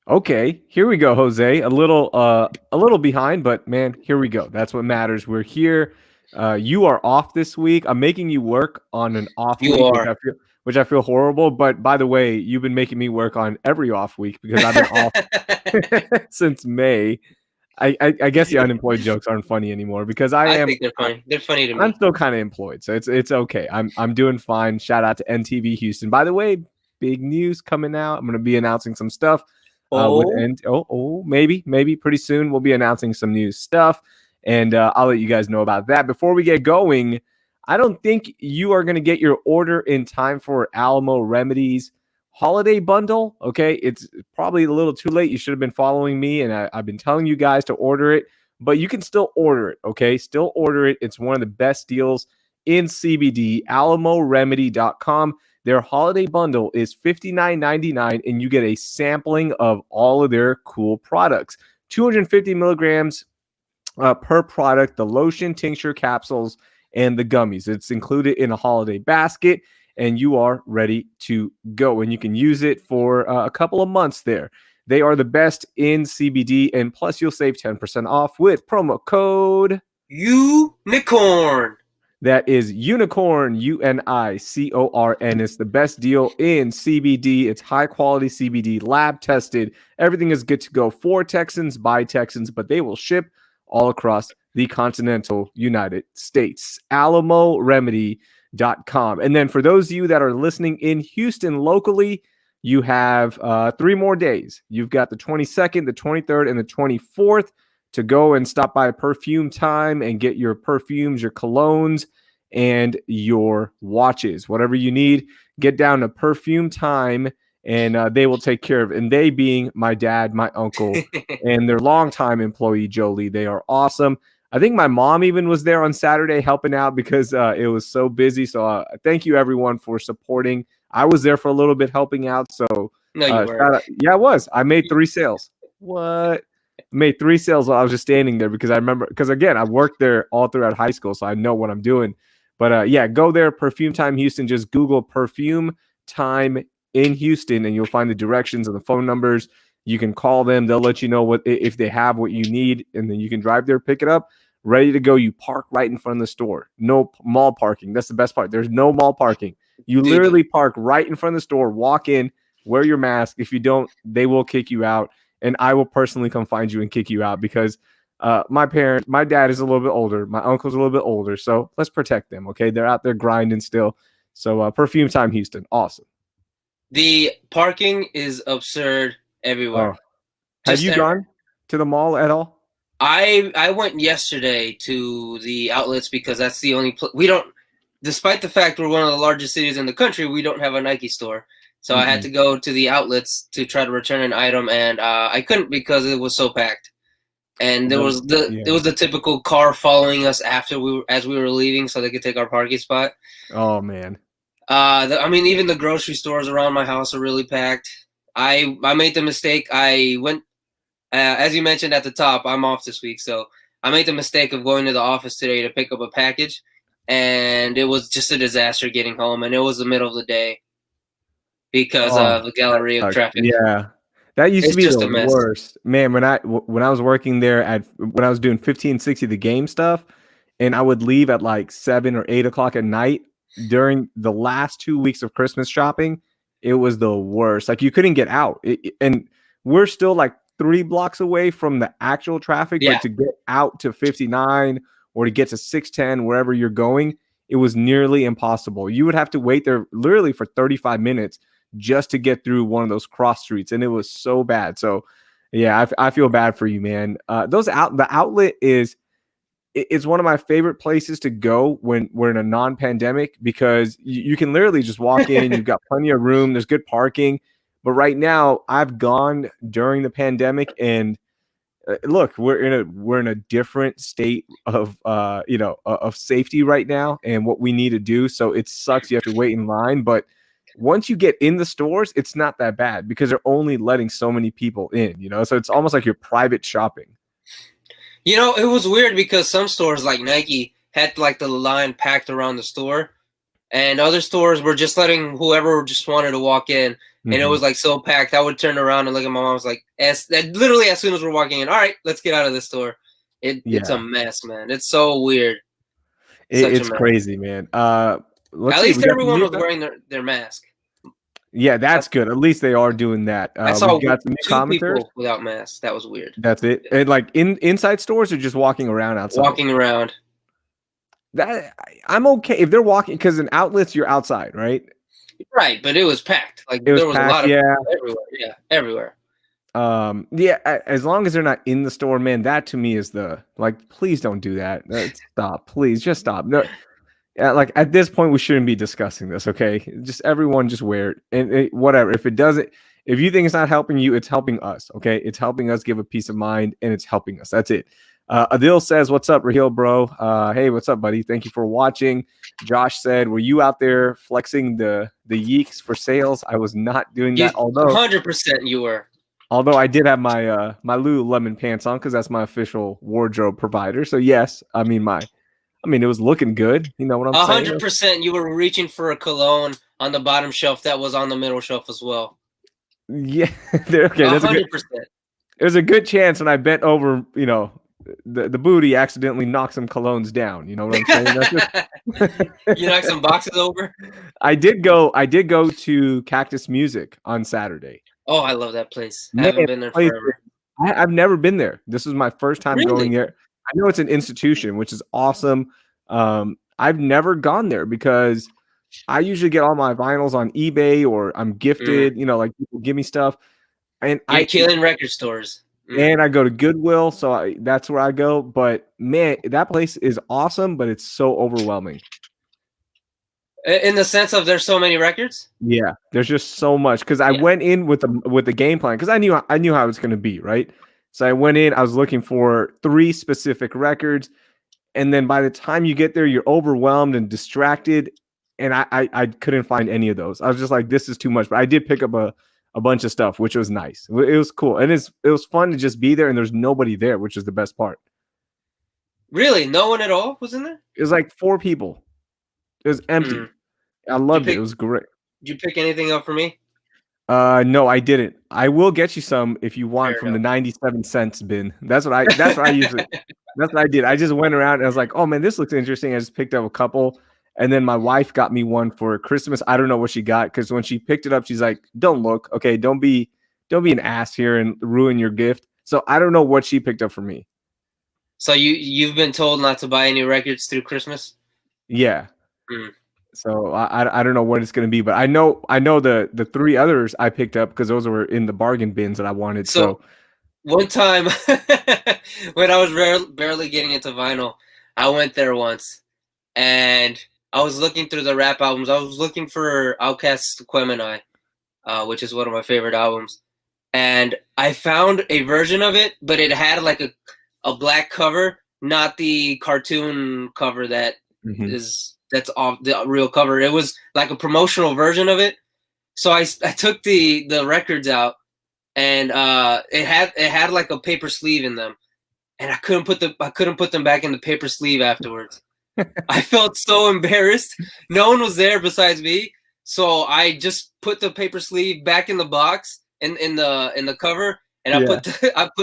Okay, here we go, Jose. A little behind, but man, here we go. That's what matters. We're here. You are off this week. I'm making you work on an off You week, are. which I feel horrible. But by the way, you've been making me work on every off week because I've been off since May. I guess the unemployed jokes aren't funny anymore because I I am. think they're funny. They're funny to I'm me. still kind of employed, so it's okay. I'm doing fine. Shout out to NTV Houston. By the way, big news coming out. I'm going to be announcing some stuff. With Oh, N maybe pretty soon we'll be announcing some new stuff, and I'll let you guys know about that. Before we get going, I don't think you are going to get your order in time for Alamo Remedies holiday bundle. Okay, it's probably a little too late. You should have been following me, and I've been telling you guys to order it, but you can still order it. Okay, still order it. It's one of the best deals in CBD. AlamoRemedy.com. Their holiday bundle is $59.99, and you get a sampling of all of their cool products. 250 milligrams per product, the lotion, tincture, capsules, and the gummies. It's included in a holiday basket, and you are ready to go. And you can use it for a couple of months there. They are the best in CBD, and plus you'll save 10% off with promo code unicorn. that is Unicorn, UNICORN. It's the best deal in CBD. It's high quality CBD, lab tested. Everything is good to go for Texans, by Texans, but they will ship all across the continental United States. AlamoRemedy.com. And then for those of you that are listening in Houston locally, you have 3 more days. You've got the 22nd, the 23rd, and the 24th to go and stop by Perfume Time and get your perfumes, your colognes, and your watches. Whatever you need, get down to Perfume Time, and they will take care of it. And they being my dad, my uncle, and their longtime employee, Jolie. They are awesome. I think my mom even was there on Saturday helping out because it was so busy. So thank you, everyone, for supporting. I was there for a little bit helping out. So No, you weren't. yeah, I was. I made 3 sales. What? Made 3 sales while I was just standing there because I remember because again I worked there all throughout high school, so I know what I'm doing. But yeah, go there, Perfume Time Houston. Just Google Perfume Time in Houston, and you'll find the directions and the phone numbers. You can call them; they'll let you know what if they have what you need, and then you can drive there, pick it up, ready to go. You park right in front of the store. No mall parking. That's the best part. There's no mall parking. You Dude, literally park right in front of the store. Walk in, wear your mask. If you don't, they will kick you out, and I will personally come find you and kick you out because my dad is a little bit older, my uncle's a little bit older, so let's protect them. Okay, they're out there grinding still. So Perfume Time Houston, awesome. the parking is absurd everywhere. Oh, have Just you gone to the mall at all? I went yesterday to the outlets because that's the only we don't. Despite the fact we're one of the largest cities in the country, we don't have a Nike store. So I had Mm-mm. to go to the outlets to try to return an item, and I couldn't because it was so packed. And there Yeah. was the typical car following us after as we were leaving, so they could take our parking spot. Oh man. I mean, even the grocery stores around my house are really packed. I made the mistake. I went as you mentioned at the top. I'm off this week, so I made the mistake of going to the office today to pick up a package, and it was just a disaster getting home. And it was the middle of the day because Oh, of the that Galleria sucks. traffic. Yeah. That used to It's be the just a mess. worst. Man, when I was working there at when I was doing 1560 the game stuff, and I would leave at like 7 or 8 o'clock at night during the last 2 weeks of Christmas shopping, it was the worst. Like you couldn't get out. And we're still like 3 blocks away from the actual traffic, but Yeah, to get out to 59 or to get to 610, wherever you're going, it was nearly impossible. You would have to wait there literally for 35 minutes just to get through one of those cross streets, and it was so bad. So, yeah, I feel bad for you, man. The outlet is it's one of my favorite places to go when we're in a non-pandemic because you can literally just walk in. You've got plenty of room. There's good parking. But right now, I've gone during the pandemic, and look, we're in a different state of of safety right now and what we need to do. So it sucks. You have to wait in line, but once you get in the stores, it's not that bad because they're only letting so many people in. So it's almost like you're private shopping. it was weird because some stores like Nike had like the line packed around the store, and other stores were just letting whoever just wanted to walk in, and it was like so packed. I would turn around and look at my mom. I was like, literally as soon as we're walking in, all right, let's get out of this store. It's a Yeah, mess, man. It's so weird. Such a it's mess. crazy, man. Let's At see. least We got some everyone new was stuff. wearing their mask. Yeah, that's good. At least they are doing that. I We saw got some new 2 commenters. people without masks. That was weird. That's it. And like inside stores or just walking around outside. Walking around. I'm okay if they're walking because in outlets you're outside, right? Right, but it was packed. Like It was there was a packed. lot of Yeah. people everywhere. Yeah, everywhere. Yeah. As long as they're not in the store, man, that to me is the like. Please don't do that. Stop. Please just stop. No. Yeah, like at this point, we shouldn't be discussing this. Okay, just everyone just wear it and whatever. If it doesn't, if you think it's not helping you, it's helping us. Okay, it's helping us give a peace of mind, and it's helping us. That's it. Adil says, "What's up, Raheel, bro? Hey, what's up, buddy? Thank you for watching." Josh said, "Were you out there flexing the yeeks for sales?" I was not doing that, although 100% you were. I did have my my Lululemon pants on because that's my official wardrobe provider. So yes, I mean it was looking good. You know what I'm saying? 100% you were reaching for a cologne on the bottom shelf that was on the middle shelf as well. Yeah. Okay. 100%. There's a good chance when I bent over, you know, the booty accidentally knocked some colognes down. You know what I'm saying? That's You knocked some boxes over? I did go to Cactus Music on Saturday. Oh, I love that place. Man, I haven't been there forever. I've never been there. This was my first time Really? going there. I know it's an institution, which is awesome. I've never gone there because I usually get all my vinyls on eBay or I'm gifted, you know, like people give me stuff. And You're killing record stores. And I go to Goodwill, so that's where I go. But man, that place is awesome, but it's so overwhelming. In the sense of there's so many records? Yeah, there's just so much because I went in with the game plan because I knew how it was going to be, right? So I went in, I was looking for 3 specific records, and then by the time you get there, you're overwhelmed and distracted, and I couldn't find any of those. I was just like, this is too much. But I did pick up a bunch of stuff, which was nice. It was cool, and it was fun to just be there, and there's nobody there, which is the best part. Really, no one at all was in there? It was like 4 people. It was empty. I loved it. It was great. Did you pick anything up for me? No, I didn't. I will get you some if you want from the 97 cents bin. That's what I usually that's what I did. I just went around and I was like, oh man, this looks interesting. I just picked up a couple. And then my wife got me one for Christmas. I don't know what she got because when she picked it up, she's like, don't look. Okay, don't be an ass here and ruin your gift. So I don't know what she picked up for me. So you've been told not to buy any records through Christmas? Yeah. So I don't know what it's going to be, but I know the 3 others I picked up because those were in the bargain bins that I wanted. So one time when I was barely getting into vinyl, I went there once and I was looking through the rap albums. I was looking for Outkast's Quemini, which is one of my favorite albums. And I found a version of it, but it had like a black cover, not the cartoon cover that that's off the real cover. It was like a promotional version of it. So I took the records out, and it had like a paper sleeve in them, and I couldn't put them back in the paper sleeve afterwards. I felt so embarrassed. No one was there besides me, so I just put the paper sleeve back in the box in the cover, and I put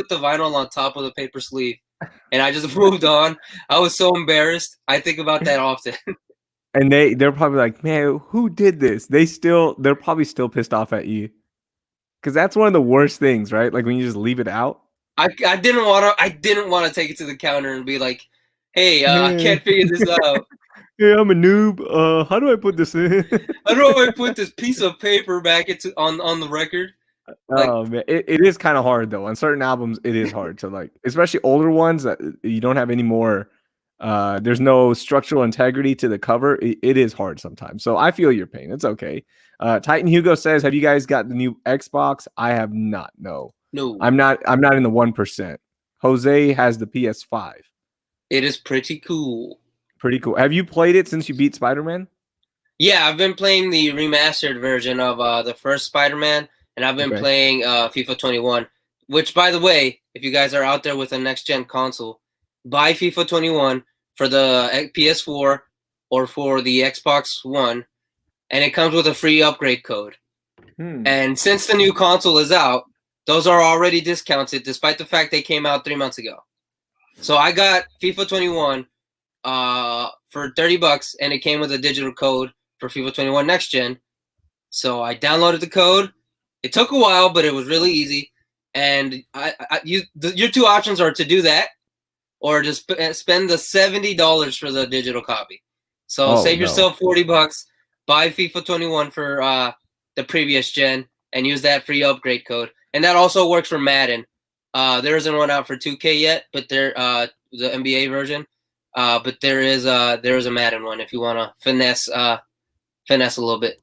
the vinyl on top of the paper sleeve, and I just moved on. I was so embarrassed. I think about that often. And they're probably like, man, who did this? They're probably still pissed off at you. Because that's one of the worst things, right? Like when you just leave it out. I didn't want to take it to the counter and be like, hey, I can't figure this out. Yeah, I'm a noob. How do I put this in? How do I put this piece of paper back on the record? Oh man, it is kind of hard though. On certain albums, it is hard to like, especially older ones that you don't have any more. There's no structural integrity to the cover. It is hard sometimes. So I feel your pain. It's okay. Titan Hugo says, have you guys got the new Xbox? I have not. No. I'm not in the 1%. Jose has the PS5. It is pretty cool. Pretty cool. Have you played it since you beat Spider-Man? Yeah, I've been playing the remastered version of the first Spider-Man, and I've been playing FIFA 21, which, by the way, if you guys are out there with a next-gen console, buy FIFA 21 for the PS4 or for the Xbox One, and it comes with a free upgrade code. And since the new console is out, those are already discounted, despite the fact they came out 3 months ago. So I got FIFA 21 for $30, and it came with a digital code for FIFA 21 Next Gen. So I downloaded the code. It took a while, but it was really easy. And your two options are to do that, or just spend the $70 for the digital copy. So save yourself $40, buy FIFA 21 for the previous gen, and use that free upgrade code. And that also works for Madden. There isn't one out for 2K yet, but the NBA version. But there is a Madden one if you want to finesse a little bit.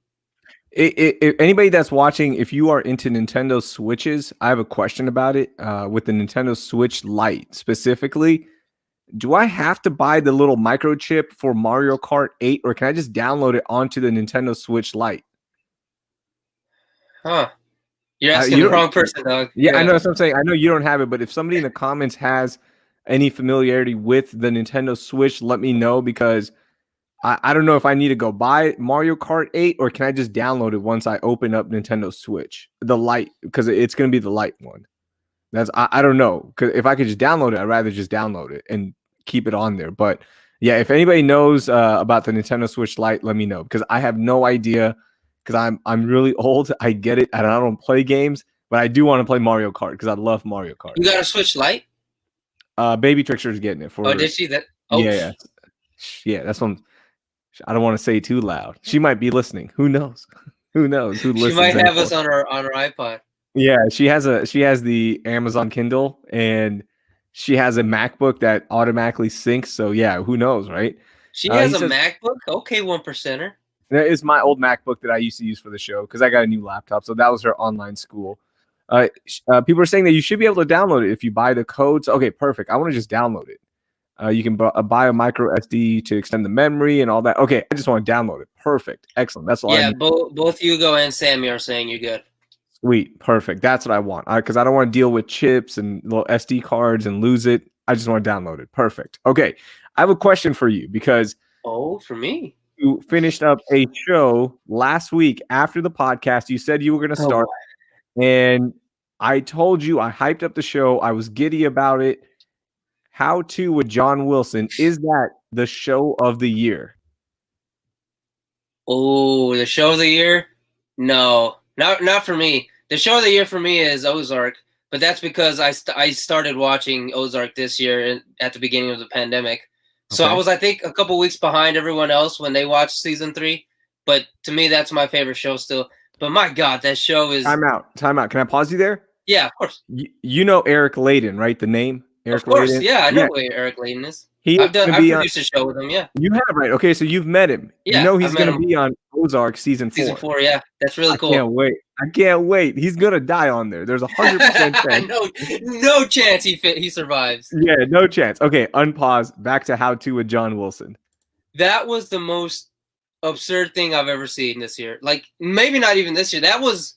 If anybody that's watching, if you are into Nintendo Switches, I have a question about it. With the Nintendo Switch Lite specifically, do I have to buy the little microchip for Mario Kart 8, or can I just download it onto the Nintendo Switch Lite? Huh. You're asking the wrong person, dog. Yeah, I know that's what I'm saying. I know you don't have it, but if somebody in the comments has any familiarity with the Nintendo Switch, let me know, because I don't know if I need to go buy Mario Kart 8, or can I just download it once I open up Nintendo Switch, the Lite, because it's going to be the Lite one. I don't know, because if I could just download it, I'd rather just download it and keep it on there. But yeah, if anybody knows about the Nintendo Switch Lite, let me know, because I have no idea, because I'm really old. I get it, and I don't play games, but I do want to play Mario Kart because I love Mario Kart. You got a Switch Lite? Baby Trickster's getting it for. Oh, did she? That? Oh. Yeah. That's one. I don't want to say too loud. She might be listening. Who knows? Who knows? Who listens? She might have us on her iPod. Yeah, she has the Amazon Kindle, and she has a MacBook that automatically syncs. So yeah, who knows, right? She has a MacBook. Okay, 1%er. That is my old MacBook that I used to use for the show because I got a new laptop. So that was her online school. People are saying that you should be able to download it if you buy the codes. Okay, perfect. I want to just download it. You can buy a micro SD to extend the memory and all that. Okay, I just want to download it. Perfect. Excellent. That's all I need. Both Hugo and Sammy are saying you're good. Sweet. Perfect. That's what I want. Because I don't want to deal with chips and little SD cards and lose it. I just want to download it. Perfect. Okay. I have a question for you because... Oh, for me? You finished up a show last week after the podcast. You said you were going to start. And I told you, I hyped up the show. I was giddy about it. How To with John Wilson. Is that the show of the year? Oh, the show of the year? No, not for me. The show of the year for me is Ozark, but that's because I started watching Ozark this year at the beginning of the pandemic. So I was, I think, a couple weeks behind everyone else when they watched season 3. But to me, that's my favorite show still. But my God, that show is... Time out. Can I pause you there? Yeah, of course. You know Eric Layden, right? The name? Eric of course, Layden? Yeah, I know who Eric Layden is. I've produced a show with him, yeah. You have, right? Okay, so you've met him. Yeah, you know he's going to be on Ozark season 4. Season 4, yeah. That's really cool. I can't wait. He's going to die on there. There's 100% chance. No chance he survives. Yeah, no chance. Okay, unpause. Back to How To with John Wilson. That was the most absurd thing I've ever seen this year. Like, maybe not even this year. That was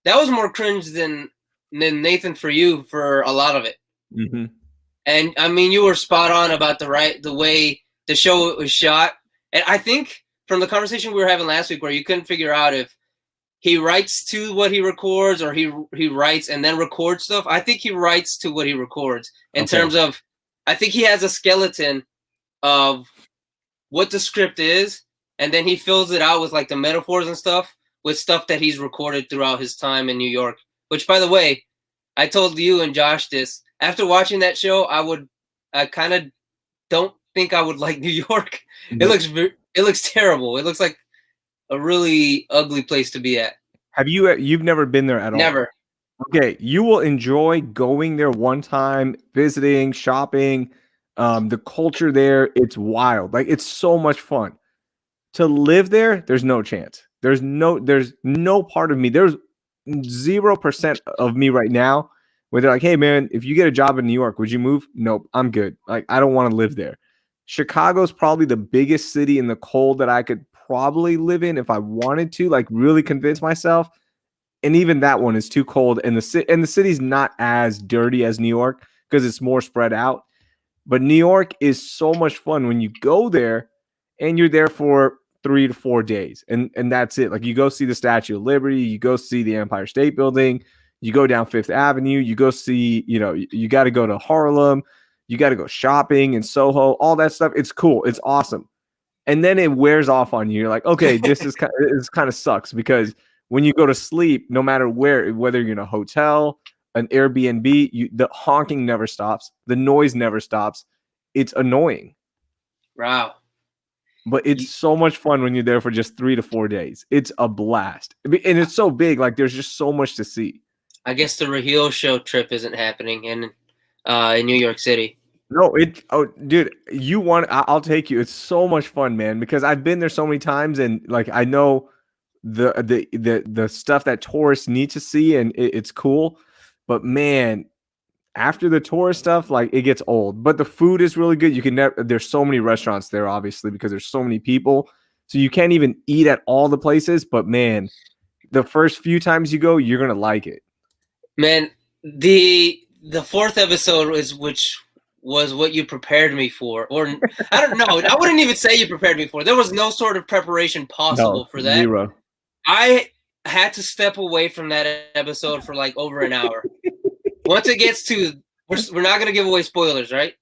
more cringe than Nathan For You for a lot of it. Mm-hmm. And I mean, you were spot on about the way the show was shot. And I think from the conversation we were having last week, where you couldn't figure out if he writes to what he records or he writes and then records stuff. I think he writes to what he records in terms of, I think he has a skeleton of what the script is, and then he fills it out with like the metaphors and stuff, with stuff that he's recorded throughout his time in New York. Which, by the way, I told you and Josh this. After watching that show, I kind of don't think I would like New York. No. It looks terrible. It looks like a really ugly place to be at. You've never been there at all? Never. Okay, you will enjoy going there one time, visiting, shopping. The culture there, it's wild. Like, it's so much fun. To live there, there's no chance. There's no part of me. There's 0% of me right now where they're like, hey man, if you get a job in New York, would you move? Nope, I'm good. Like, I don't want to live there. Chicago's probably the biggest city in the cold that I could probably live in if I wanted to, like, really convince myself. And even that one is too cold. And the city's not as dirty as New York because it's more spread out. But New York is so much fun when you go there. and you're there for 3 to 4 days, and that's it. Like you go see the Statue of Liberty, you go see the Empire State Building, you go down Fifth Avenue, you go see, you got to go to Harlem, you got to go shopping in Soho, all that stuff. It's cool, it's awesome, and then it wears off on you. You're like, okay, this kind of sucks because when you go to sleep, no matter whether you're in a hotel, an Airbnb, the honking never stops, the noise never stops. It's annoying. Wow. But it's so much fun when you're there for just 3 to 4 days. It's a blast. And it's so big. Like, there's just so much to see. I guess the Raheel show trip isn't happening in New York City. No, dude, I'll take you. It's so much fun, man, because I've been there so many times, and like I know the stuff that tourists need to see, and it's cool. But man, after the tourist stuff, like it gets old. But the food is really good. There's so many restaurants there, obviously, because there's so many people. So you can't even eat at all the places. But man, the first few times you go, you're gonna like it. Man, the fourth episode which was what you prepared me for. Or I don't know. I wouldn't even say you prepared me for. There was no sort of preparation possible for that. Zero. I had to step away from that episode for like over an hour. Once it gets to, we're not going to give away spoilers, right?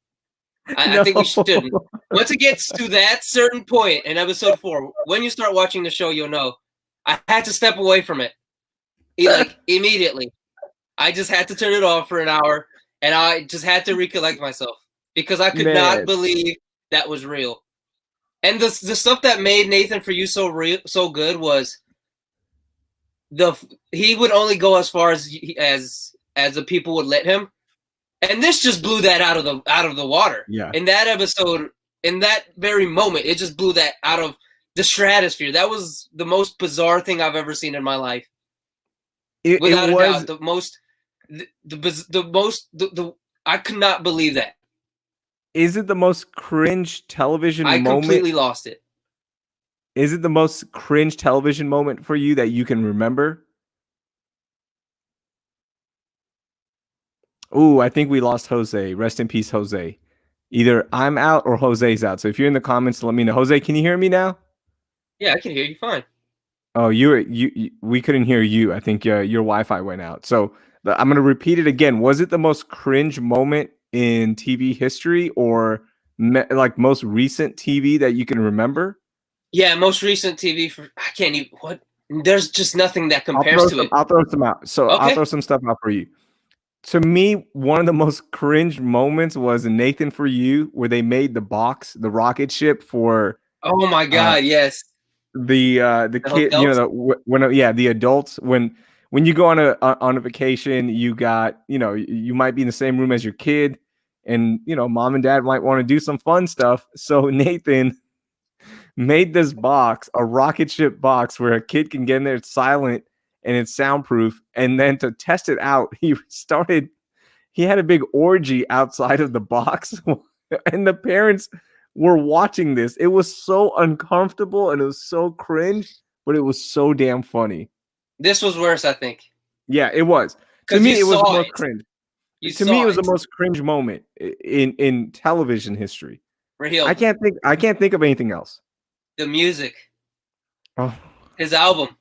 I think we shouldn't. Once it gets to that certain point in episode 4, when you start watching the show, you'll know. I had to step away from it, like immediately. I just had to turn it off for an hour, and I just had to recollect myself because I could not believe that was real. And the stuff that made Nathan For You so good was he would only go as far as the people would let him, and this just blew that out of the water. Yeah. In that episode, in that very moment, it just blew that out of the stratosphere. That was the most bizarre thing I've ever seen in my life. Without a doubt, the most. I could not believe that. Is it the most cringe television moment? I completely lost it. Is it the most cringe television moment for you that you can remember? Ooh, I think we lost Jose. Rest in peace, Jose. Either I'm out or Jose's out. So if you're in the comments, let me know. Jose, can you hear me now? Yeah, I can hear you fine. Oh, we couldn't hear you. I think your Wi-Fi went out. So I'm going to repeat it again. Was it the most cringe moment in TV history, or like most recent TV that you can remember? Yeah, most recent TV. I can't even. What? There's just nothing that compares to it. I'll throw some out. So okay. I'll throw some stuff out for you. To me, one of the most cringe moments was Nathan For You, where they made the rocket ship for. Oh my God! Yes. The kid, the adults, when you go on a vacation, you got, you might be in the same room as your kid, and mom and dad might want to do some fun stuff. So Nathan made this box, a rocket ship box, where a kid can get in there. It's silent and it's soundproof. And then to test it out, he had a big orgy outside of the box, and the parents were watching this. It was so uncomfortable and it was so cringe, but it was so damn funny. This was worse, I think. Yeah, it was. To me, it was the most cringe. To me, it was the most cringe moment in television history. Raheel. I can't think of anything else. The music. Oh. His album.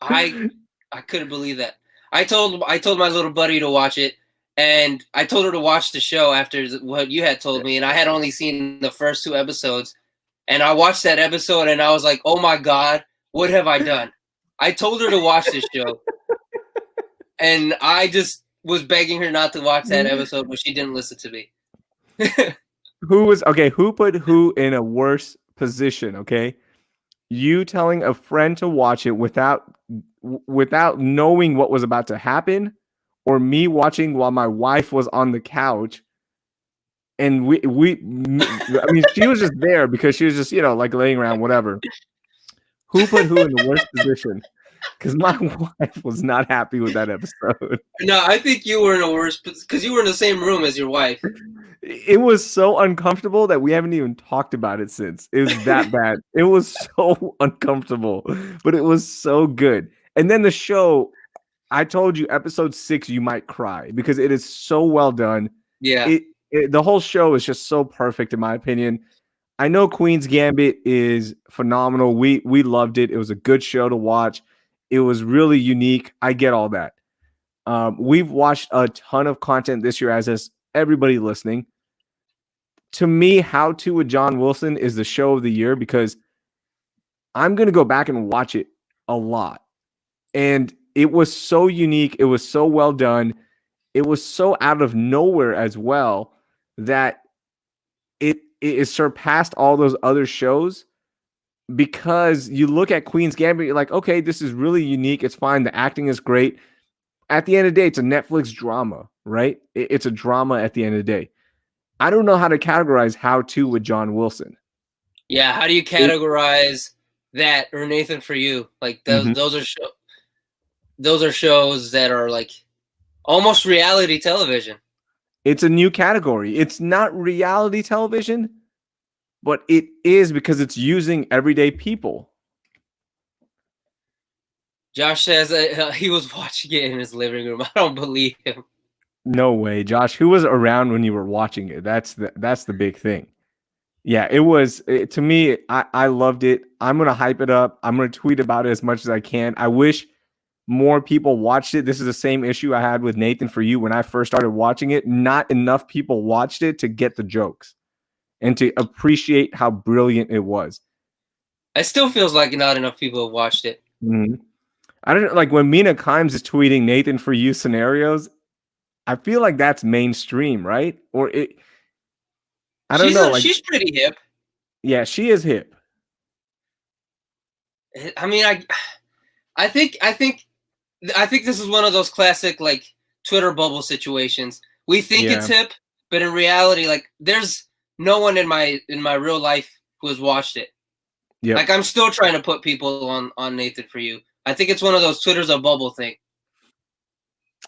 I couldn't believe that. I told my little buddy to watch it, and I told her to watch the show after what you had told me, and I had only seen the first 2 episodes. And I watched that episode, and I was like, oh, my God, what have I done? I told her to watch this show, and I just was begging her not to watch that episode, but she didn't listen to me. Who put who in a worse position, okay? You telling a friend to watch it without knowing what was about to happen, or me watching while my wife was on the couch, and I mean, she was just there because she was just, like laying around, whatever. Who put who in the worst position? Because my wife was not happy with that episode. No, I think you were in a worse, because you were in the same room as your wife. It was so uncomfortable that we haven't even talked about it since. It was that bad. It was so uncomfortable, but it was so good. And then the show, I told you, episode 6, you might cry because it is so well done. Yeah. The whole show is just so perfect in my opinion. I know Queen's Gambit is phenomenal. We loved it. It was a good show to watch. It was really unique. I get all that. We've watched a ton of content this year, as is everybody listening. To me, How To with John Wilson is the show of the year because I'm going to go back and watch it a lot. And it was so unique. It was so well done. It was so out of nowhere as well that it surpassed all those other shows because you look at Queen's Gambit, you're like, okay, this is really unique. It's fine. The acting is great. At the end of the day, it's a Netflix drama, right? It's a drama at the end of the day. I don't know how to categorize How To with John Wilson. Yeah, how do you categorize that or Nathan for You? Like those are shows that are like almost reality television. It's a new category. It's not reality television, but it is because it's using everyday people. Josh says he was watching it in his living room. I don't believe him. No way, Josh. Who was around when you were watching it? That's the big thing. Yeah, to me, I loved it. I'm going to hype it up. I'm going to tweet about it as much as I can. I wish more people watched it. This is the same issue I had with Nathan For You when I first started watching it. Not enough people watched it to get the jokes and to appreciate how brilliant it was. It still feels like not enough people have watched it. Mm-hmm. I don't like when Mina Kimes is tweeting Nathan For You scenarios. I feel like that's mainstream, right? Or I don't know. She's pretty hip. Yeah, she is hip. I mean, I think this is one of those classic like Twitter bubble situations. We think it's hip, but in reality, like there's no one in my real life who has watched it. Yep. Like I'm still trying to put people on Nathan For You. I think it's one of those Twitter's a bubble thing.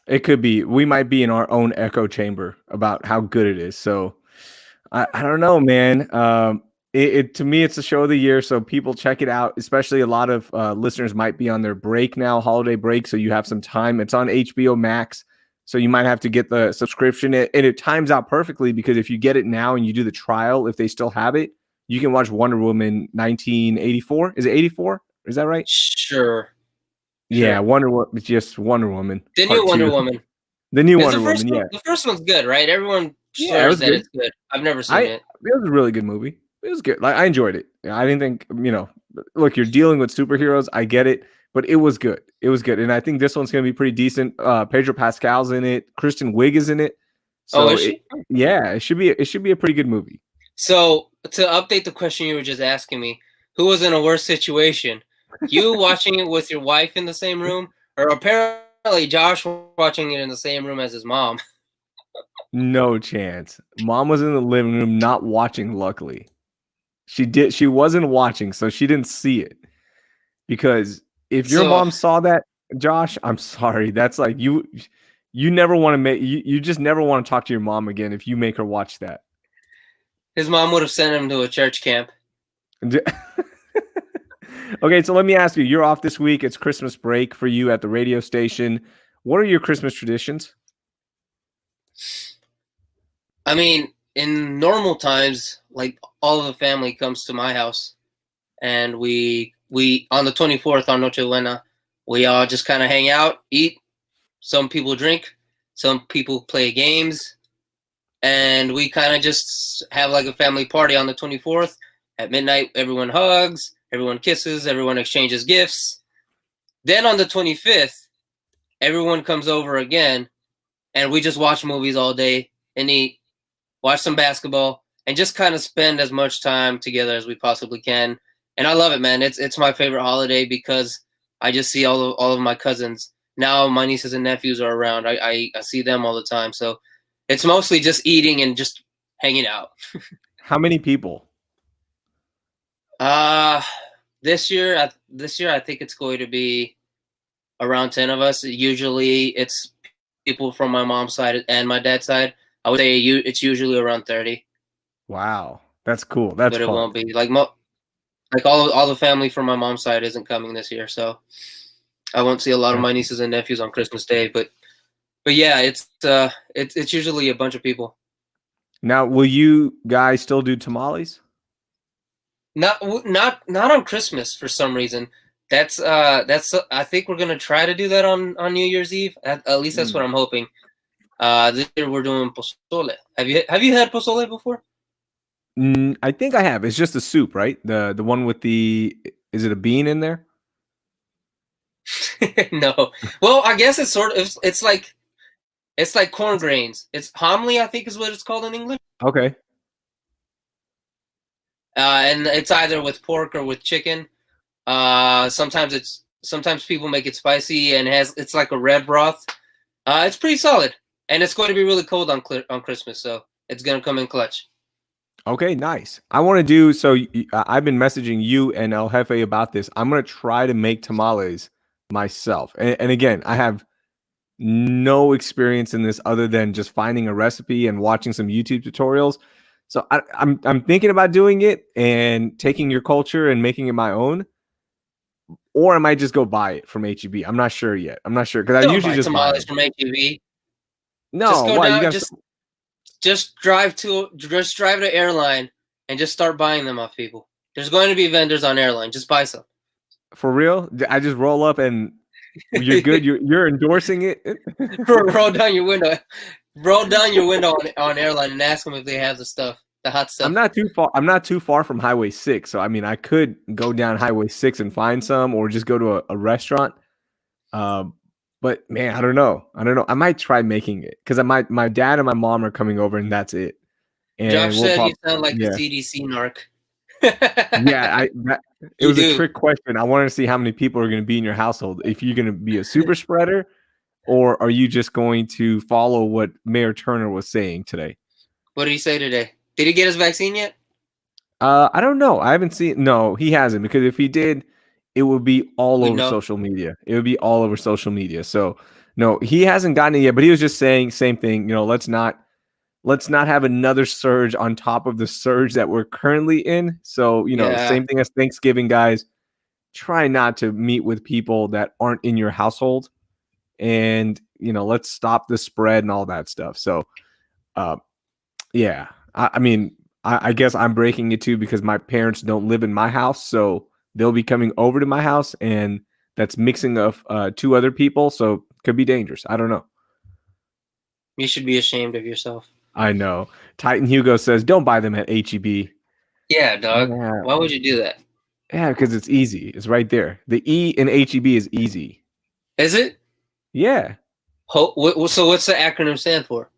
It could be. We might be in our own echo chamber about how good it is. So I don't know, man. To me, it's the show of the year. So people check it out, especially a lot of listeners might be on their break now, holiday break. So you have some time. It's on HBO Max. So you might have to get the subscription. And it times out perfectly because if you get it now and you do the trial, if they still have it, you can watch Wonder Woman 1984. Is it 84? Is that right? Sure. Yeah, Wonder Woman. Just Wonder Woman. The new Wonder Woman. The new Wonder Woman. Yeah, the first one's good, right? Everyone swears that it's good. I've never seen it. It was a really good movie. It was good. Like I enjoyed it. I didn't think look, you're dealing with superheroes. I get it, but it was good. It was good, and I think this one's gonna be pretty decent. Pedro Pascal's in it. Kristen Wiig is in it. So is she? It should be a pretty good movie. So to update the question you were just asking me, who was in a worse situation? You watching it with your wife in the same room, or apparently Josh watching it in the same room as his mom? No chance. Mom was in the living room not watching, luckily. She wasn't watching, so she didn't see it. Because if your mom saw that, Josh, I'm sorry. That's like you never want to you just never want to talk to your mom again if you make her watch that. His mom would have sent him to a church camp. Okay, so let me ask you, you're off this week. It's Christmas break for you at the radio station. What are your Christmas traditions? I mean, in normal times, like all of the family comes to my house, and we on the 24th on Noche Buena, we all just kind of hang out, eat. Some people drink, some people play games, and we kind of just have like a family party on the 24th. At midnight, everyone hugs, everyone kisses, everyone exchanges gifts. Then on the 25th, everyone comes over again, and we just watch movies all day and eat, watch some basketball, and just kind of spend as much time together as we possibly can. And I love it, man. It's my favorite holiday because I just see all of my cousins. Now my nieces and nephews are around. I see them all the time. So it's mostly just eating and just hanging out. How many people? This year I think it's going to be around 10 of us. Usually it's people from my mom's side and my dad's side. I would say it's usually around 30. Wow, that's cool. But it won't be like all the family from my mom's side isn't coming this year, so I won't see a lot of my nieces and nephews on Christmas Day. But yeah, it's usually a bunch of people. Now, will you guys still do tamales? Not on Christmas for some reason. That's I think we're gonna try to do that on New Year's Eve. At least that's what Mm. I'm hoping. This year we're doing pozole. Have you had pozole before? I think I have. It's just a soup, right? The one with the is it a bean in there? No. Well, I guess it's sort of it's like corn grains. It's hominy, I think, is what it's called in English. Okay. And it's either with pork or with chicken. Sometimes people make it spicy and it's like a red broth. It's pretty solid, and it's going to be really cold on Christmas, so it's gonna come in clutch. Okay, nice. I want to do so. I've been messaging you and El Jefe about this. I'm gonna try to make tamales myself. And again, I have no experience in this other than just finding a recipe and watching some YouTube tutorials. So I'm thinking about doing it and taking your culture and making it my own, or I might just go buy it from HEB. I'm not sure yet. I'm not sure because I Don't usually buy just buy tamales them. from HEB. Just No, go why you down. got Just drive to airline and just start buying them off people. There's going to be vendors on airline. Just buy some. for real? I just roll up and you're good. You're endorsing it. roll down your window. Roll down your window on airline and ask them if they have the hot stuff. I'm not too far. I'm not too far from Highway 6, so I mean, I could go down Highway 6 and find some, or just go to a restaurant. But man, I don't know. I don't know. I might try making it because my dad and my mom are coming over, and that's it. And Josh we'll said you probably sound like the yeah CDC narc. yeah. It You was a do. trick question. I wanted to see how many people are going to be in your household. If you're going to be a super spreader, or are you just going to follow what Mayor Turner was saying today? What did he say today? Did he get his vaccine yet? I don't know. I haven't seen. No, he hasn't, because if he did, it would be all We over know. social media. It would be all over social media. So no, he hasn't gotten it yet. But he was just saying same thing. Let's not have another surge on top of the surge that we're currently in. So Yeah. same thing as Thanksgiving, guys. Try not to meet with people that aren't in your household, and let's stop the spread and all that stuff. So uh, yeah, I mean, I guess I'm breaking it too because my parents don't live in my house, so they'll be coming over to my house, and that's mixing of two other people, so could be dangerous. I don't know. You should be ashamed of yourself. I know. Titan Hugo says, "Don't buy them at HEB." Yeah, dog. Yeah, Why would you do that? yeah, because it's easy. It's right there. The E in HEB is easy. Is it? Yeah. So what's the acronym stand for?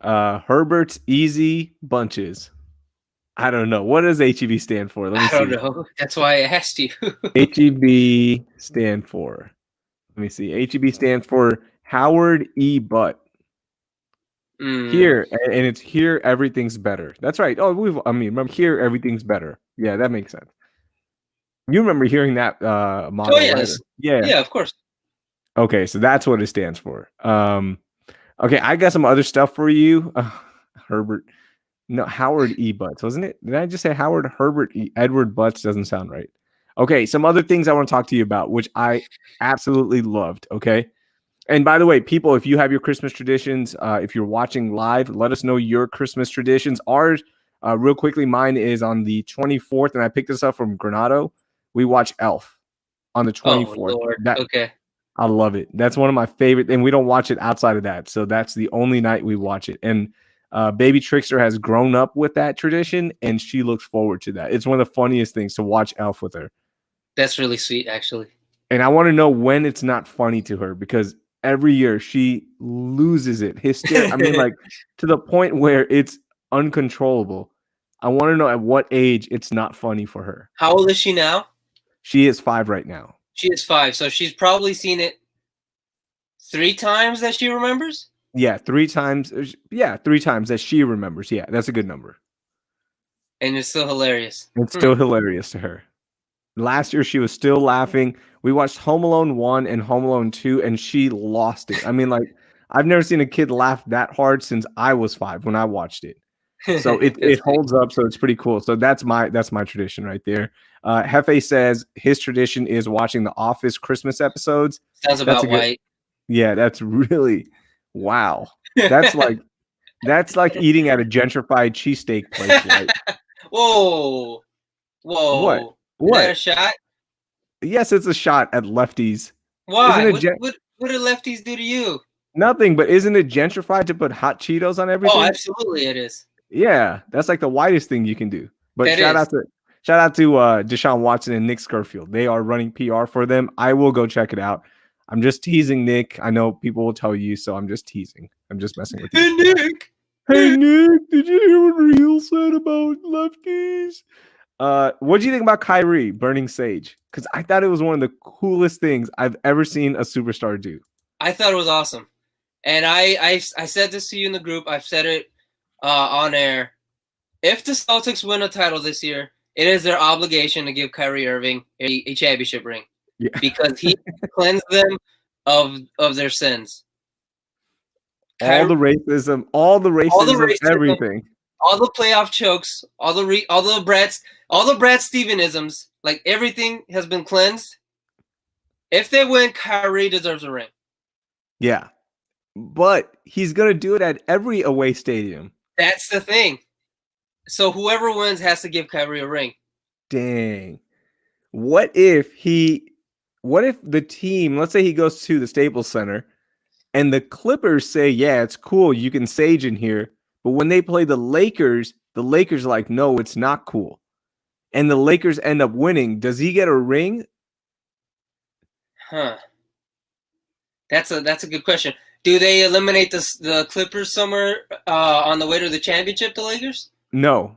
Herbert's Easy Bunches. I don't know. What does HEB stand for? Let me I don't see. know. That's why I asked you. HEB stand for. Let me see. HEB stands for Howard E. Butt. Here, and it's here everything's better. That's right. Oh, remember, here everything's better. Yeah, that makes sense. You remember hearing that motto, Oh right? yes. Yeah. Yeah, of course. Okay, so that's what it stands for. Okay, I got some other stuff for you. Herbert. No, Howard E. Butts, wasn't it? Did I just say Howard? Herbert E. Edward Butts doesn't sound right. Okay, some other things I want to talk to you about, which I absolutely loved. Okay. And by the way, people, if you have your Christmas traditions, if you're watching live, let us know your Christmas traditions. Ours, real quickly, mine is on the 24th, and I picked this up from Granado. We watch Elf on the Oh 24th. Lord. That Okay. I love it. That's one of my favorite, and we don't watch it outside of that. So that's the only night we watch it. And Baby Trickster has grown up with that tradition, and she looks forward to that. It's one of the funniest things to watch Elf with her. That's really sweet, actually. And I want to know when it's not funny to her, because every year she loses it. I mean, like, to the point where it's uncontrollable. I want to know at what age it's not funny for her. How old is she now? She is 5 right now. She is 5, so she's probably seen it 3 times that she remembers. Yeah, 3 times. Yeah, 3 times that she remembers. Yeah, that's a good number. And it's still hilarious. It's still hilarious to her. Last year, she was still laughing. We watched Home Alone 1 and Home Alone 2, and she lost it. I mean, like, I've never seen a kid laugh that hard since I was 5 when I watched it. So it holds up. So it's pretty cool. So that's my tradition right there. Hefe says his tradition is watching the Office Christmas episodes. Sounds about right. Yeah, that's really wow. That's like That's like eating at a gentrified cheesesteak place, right? Whoa, What? whoa! Is that a What? shot? Yes, it's a shot at lefties. Isn't Why? it What did lefties do to you? nothing? But isn't it gentrified to put hot Cheetos on Oh, everything? absolutely, it is. Yeah, that's like the whitest thing you can do. But It is. shout out to Deshaun Watson and Nick Scurfield. They are running PR for them. I will go check it out. I'm just teasing Nick. I know people will tell you, so I'm just teasing. I'm just messing with you. Hey, Nick. Hey Nick, did you hear what Raheel said about lefties? What do you think about Kyrie burning sage? Because I thought it was one of the coolest things I've ever seen a superstar do. I thought it was awesome, and I said this to you in the group. I've said it on air. If the Celtics win a title this year, it is their obligation to give Kyrie Irving a championship ring Yeah. because he cleansed them of their sins. all the racism, all the racism, everything. all the playoff chokes, all the Brad Stevenisms, like everything has been cleansed. If they win, Kyrie deserves a ring. Yeah. But he's going to do it at every away stadium. That's the thing. So whoever wins has to give Kyrie a ring. Dang. What if the team, let's say he goes to the Staples Center and the Clippers say, yeah, it's cool, you can sage in here. But when they play the Lakers are like, no, it's not cool. And the Lakers end up winning. Does he get a ring? Huh. That's a good question. Do they eliminate the Clippers somewhere on the way to the championship, the Lakers? No.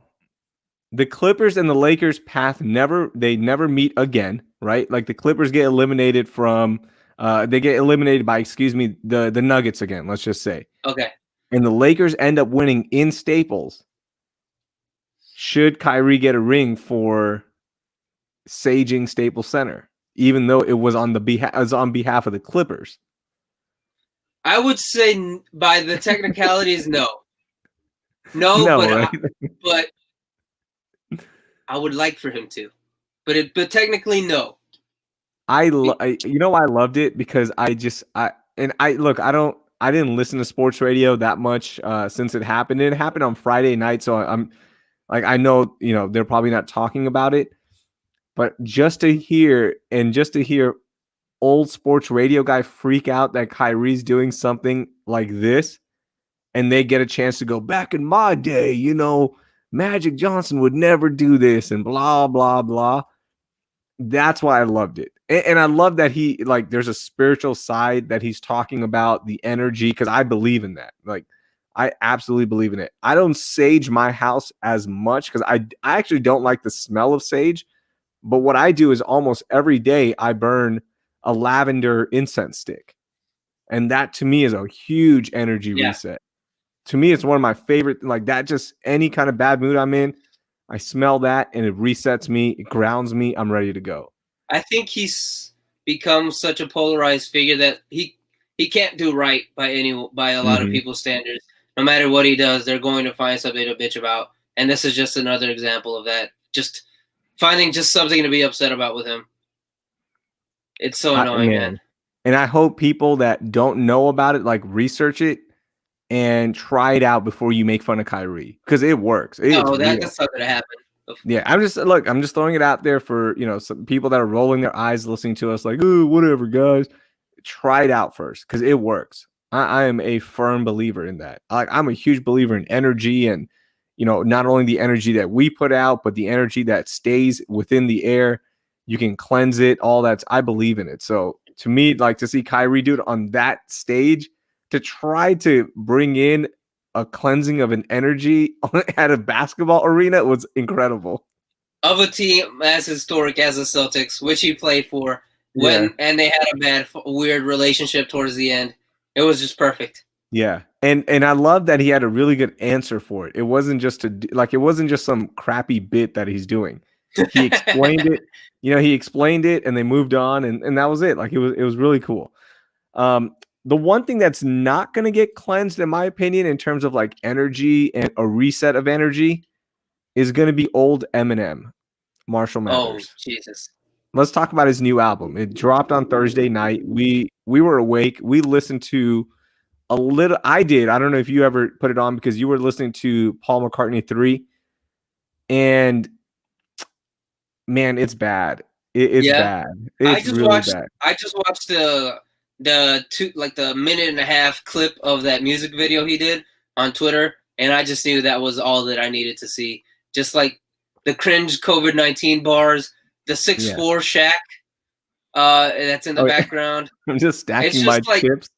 The Clippers and the Lakers path never meet again, right? Like the Clippers get eliminated from they get eliminated by, the Nuggets again, let's just say. Okay. And the Lakers end up winning in Staples. Should Kyrie get a ring for saging Staples Center, even though it was on behalf of the Clippers? I would say by the technicalities, no. No, No, but right? but I would like for him to. But technically, no. I loved it because I didn't listen to sports radio that much since it happened. It happened on Friday night, so I'm like, I know, they're probably not talking about it, but just to hear old sports radio guy freak out that Kyrie's doing something like this, and they get a chance to go back in my day, Magic Johnson would never do this and blah, blah, blah. That's why I loved it. And I love that there's a spiritual side that he's talking about, the energy, because I believe in that. Like, I absolutely believe in it. I don't sage my house as much because I actually don't like the smell of sage. But what I do is almost every day I burn a lavender incense stick. And that to me is a huge energy reset. To me, it's one of my favorite, like that, just any kind of bad mood I'm in, I smell that and it resets me, it grounds me, I'm ready to go. I think he's become such a polarized figure that he can't do right by a lot of people's standards. No matter what he does, they're going to find something to bitch about. And this is just another example of that. Just finding just something to be upset about with him. It's so annoying, man. And I hope people that don't know about it, like, research it and try it out before you make fun of Kyrie, because it works. That's not gonna happen. Yeah, I'm just throwing it out there for some people that are rolling their eyes listening to us like, oh, whatever, guys. Try it out first because it works. I am a firm believer in that. I'm a huge believer in energy, and not only the energy that we put out, but the energy that stays within the air. You can cleanse it. All that's, I believe in it. So to me, like, to see Kyrie do it on that stage, to try to bring in a cleansing of an energy at a basketball arena was incredible. Of a team as historic as the Celtics, which he played for, and they had a bad, weird relationship towards the end. It was just perfect. Yeah, and I love that he had a really good answer for it. It wasn't just some crappy bit that he's doing. He explained it. He explained it, and they moved on, and that was it. Like, it was really cool. The one thing that's not going to get cleansed, in my opinion, in terms of like energy and a reset of energy, is going to be old Eminem, Marshall Mathers. Oh, Jesus. Let's talk about his new album. It dropped on Thursday night. We were awake. We listened to a little. I did. I don't know if you ever put it on because you were listening to Paul McCartney 3, and man, it's bad. It's Yeah, bad. It's really bad. I just watched the minute and a half clip of that music video he did on Twitter, and I just knew that was all that I needed to see. Just like the cringe COVID-19 bars, the 6'4" Shaq that's in the Oh, yeah. background. I'm just It's stacking my just like chips.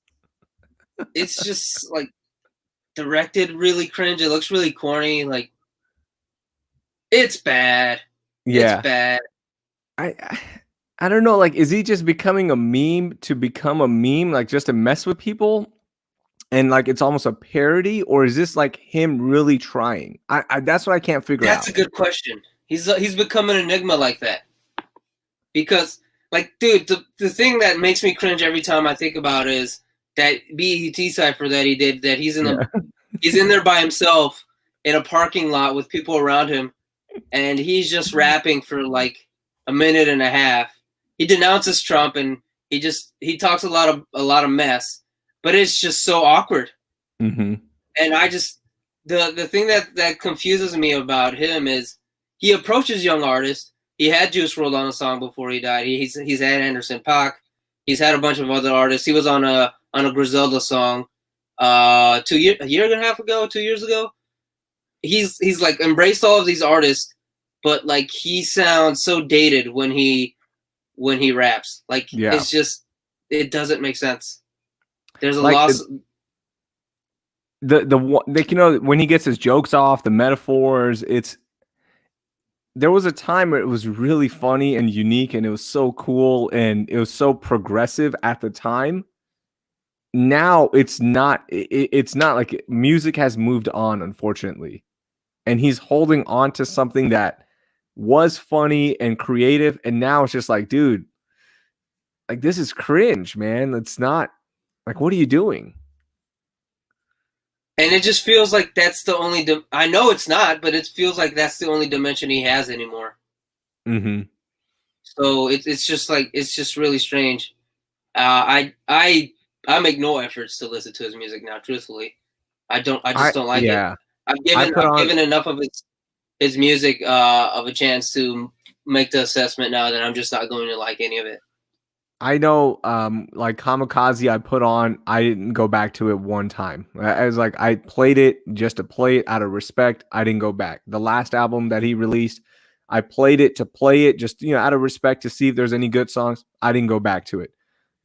it's just like directed really cringe. It looks really corny. Like it's bad. It's Yeah. bad. I I don't know, like, is he just becoming a meme to become a meme, like, just to mess with people? And, like, it's almost a parody, or is this, like, him really trying? I that's what I can't figure That's out. a good question. He's become an enigma like that. Because, like, dude, the thing that makes me cringe every time I think about is that BET cipher that he did. That Yeah. he's in there by himself in a parking lot with people around him, and he's just rapping for like a minute and a half. He denounces Trump and he talks a lot of mess, but it's just so awkward. Mhm. And I just the thing that confuses me about him is he approaches young artists. He had Juice WRLD on a song before he died. He's had Anderson .Paak. He's had a bunch of other artists. He was on a Griselda song a year and a half ago, 2 years ago. He's like embraced all of these artists, but like he sounds so dated when he raps. Like Yeah. it's just it doesn't make sense. There's a Like, loss. like, you know, when he gets his jokes off, the metaphors, it's there was a time where it was really funny and unique, and it was so cool, and it was so progressive at the time. Now it's not like music has moved on, unfortunately. And he's holding on to something that was funny and creative, and now it's just like, dude, like this is cringe, man. It's not like, what are you doing? And it just feels like that's the only. I know it's not, but it feels like that's the only dimension he has anymore. Mhm. So it's just like it's just really strange. I make no efforts to listen to his music now. Truthfully, I don't. I just don't like it. Yeah. I put I've on given enough of his music of a chance to make the assessment now that I'm just not going to like any of it. I know, like Kamikaze, I put on, I didn't go back to it one time. I was like, I played it just to play it out of respect. I didn't go back. The last album that he released, I played it to play it just, out of respect to see if there's any good songs. I didn't go back to it.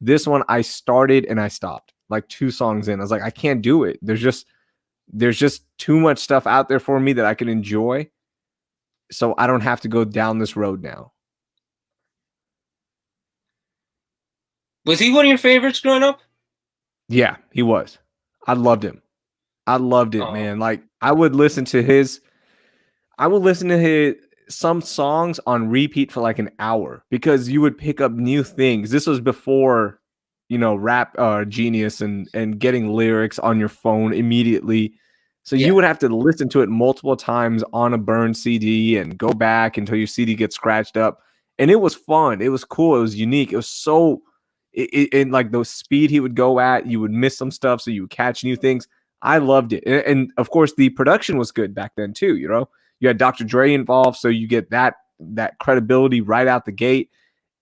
This one, I started and I stopped like 2 songs in. I was like, I can't do it. There's just too much stuff out there for me that I can enjoy. So I don't have to go down this road now. Was he one of your favorites growing up? Yeah, he was. I loved him. I loved it, Oh, man. Like I would listen to his some songs on repeat for like an hour because you would pick up new things. This was before, rap genius and getting lyrics on your phone immediately. So you yeah. would have to listen to it multiple times on a burned CD and go back until your CD gets scratched up. And it was fun. It was cool. It was unique. It was so like the speed he would go at, you would miss some stuff, so you would catch new things. I loved it, and of course the production was good back then too. You had Dr. Dre involved, so you get that credibility right out the gate.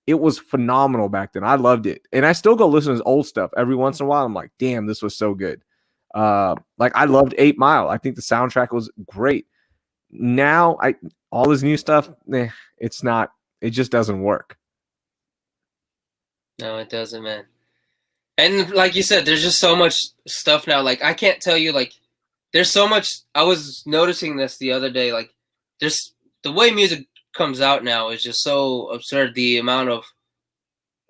It was phenomenal back then. I loved it, and I still go listen to his old stuff every once in a while. I'm like, damn, this was so good. Like I loved 8 Mile. I think the soundtrack was great. Now all his new stuff, it's not. It just doesn't work. No, it doesn't, man. And like you said, there's just so much stuff now. Like I can't tell you. Like there's so much. I was noticing this the other day. Like there's the way music comes out now is just so absurd. The amount of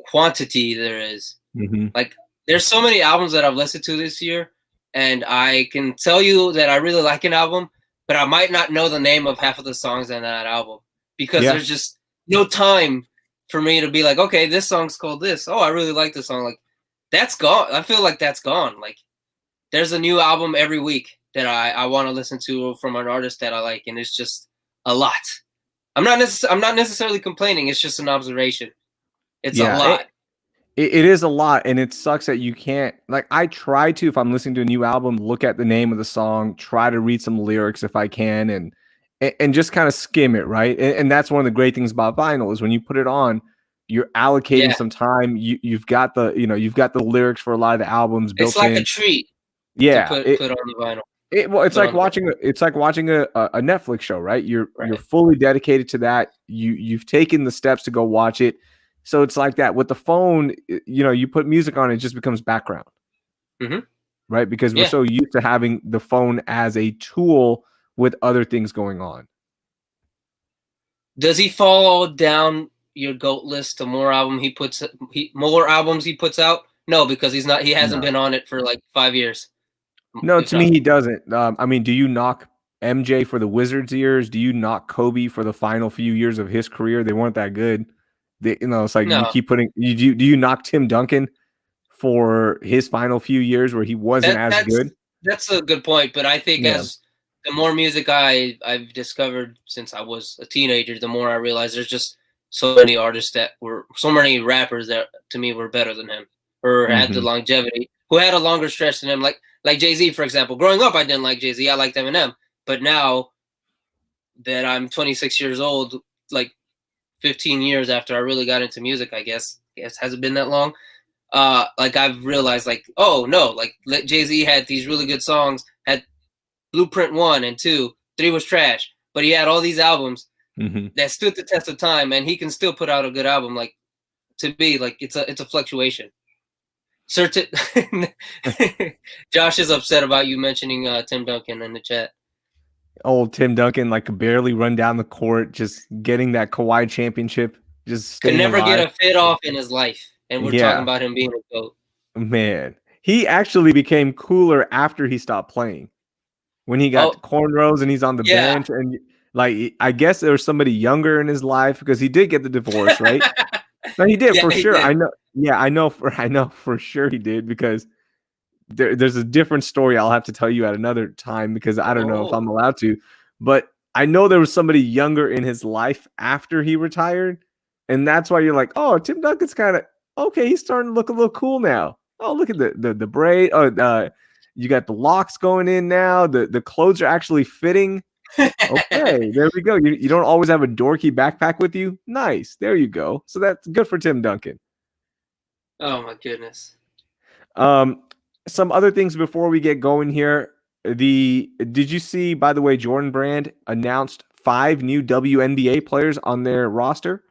quantity there is. Mm-hmm. Like there's so many albums that I've listened to this year, and I can tell you that I really like an album, but I might not know the name of half of the songs in that album because Yeah, there's just no time for me to be like, okay, this song's called this. Oh, I really like this song. Like that's gone. I feel like that's gone. Like there's a new album every week that I want to listen to from an artist that I like, and it's just a lot. I'm not necessarily complaining. It's just an observation. It's a yeah. lot. It is a lot, and it sucks that you can't. Like, I try to, if I'm listening to a new album, look at the name of the song, try to read some lyrics if I can, and just kind of skim it, right? And that's one of the great things about vinyl is when you put it on, you're allocating Yeah, some time. You've got you've got the lyrics for a lot of the albums it's built like a in. treat to Yeah, put on the vinyl, well, it's put like on the vinyl. watching a Netflix show, right? You're Right. fully dedicated to that. You've taken the steps to go watch it. So it's like that with the phone. You put music on, it just becomes background, Hmm. right? Because we're Yeah. so used to having the phone as a tool with other things going on. Does he fall down your goat list to more albums he puts out? No, because he hasn't No, been on it for like 5 years, no, if to me not. he doesn't. I mean, do you knock MJ for the Wizards years? Do you knock Kobe for the final few years of his career? They weren't that good. It's like you No, keep putting. Do you knock Tim Duncan for his final few years where he wasn't that as that's good? that's a good point. But I think Yeah. as the more music I've discovered since I was a teenager, the more I realize there's just so many rappers that to me were better than him or had the Hmm. longevity, who had a longer stretch than him. Like Jay-Z, for example. Growing up, I didn't like Jay-Z. I liked Eminem. But now that I'm 26 years old, like 15 years after I really got into music, I guess hasn't been that long. Like I've realized, like, oh no, like Jay Z had these really good songs, had Blueprint 1 and 2, 3 was trash, but he had all these albums Hmm. that stood the test of time, and he can still put out a good album. Like to me, like it's a fluctuation. Certain Josh is upset about you mentioning Tim Duncan in the chat. Old Tim Duncan like could barely run down the court, just getting that Kawhi championship, just Could staying never get alive. a fit off in his life, and we're talking Yeah, about him being a goat. man. He actually became cooler after he stopped playing. When he got Oh cornrows and he's on the yeah, bench, and like I guess there was somebody younger in his life because he did get the divorce, right? No, he did yeah, for he sure. did. I know. Yeah, I know for sure he did because there's a different story I'll have to tell you at another time because I don't know if I'm Oh allowed to. But I know there was somebody younger in his life after he retired, and that's why you're like, oh, Tim Duncan's kind of okay. He's starting to look a little cool now. Oh, look at the braid. Oh, you got the locks going in now. The clothes are actually fitting. Okay, there we go. You don't always have a dorky backpack with you. Nice. There you go. So that's good for Tim Duncan. oh my goodness. Um, some other things before we get going here. Did you see, by the way, Jordan Brand announced 5 new WNBA players on their roster?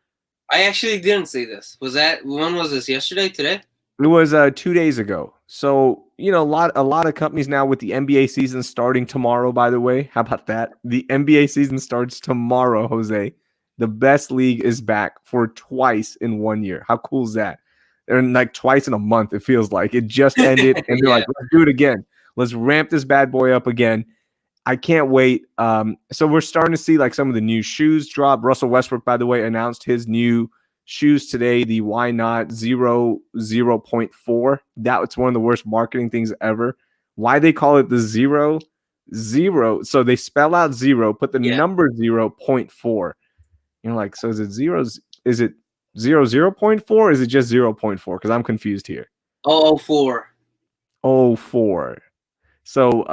I actually didn't see this. When was this? Yesterday? Today? It was 2 days ago. So a lot of companies now with the NBA season starting tomorrow. By the way, how about that? The NBA season starts tomorrow, Jose. The best league is back for twice in 1 year. How cool is that? And like twice in a month, it feels like it just ended, and they're Yeah. like, "Let's do it again. Let's ramp this bad boy up again." I can't wait. So we're starting to see like some of the new shoes drop. Russell Westbrook, by the way, announced his new shoes today, the Why Not 0.4. That's one of the worst marketing things ever. Why they call it the 0.0? So they spell out zero, put the Yeah. number 0.4. You're like, so is it zeros? Is it 0.4? Is it just 0.4? Because I'm confused here. Oh, 04. Oh, 4. So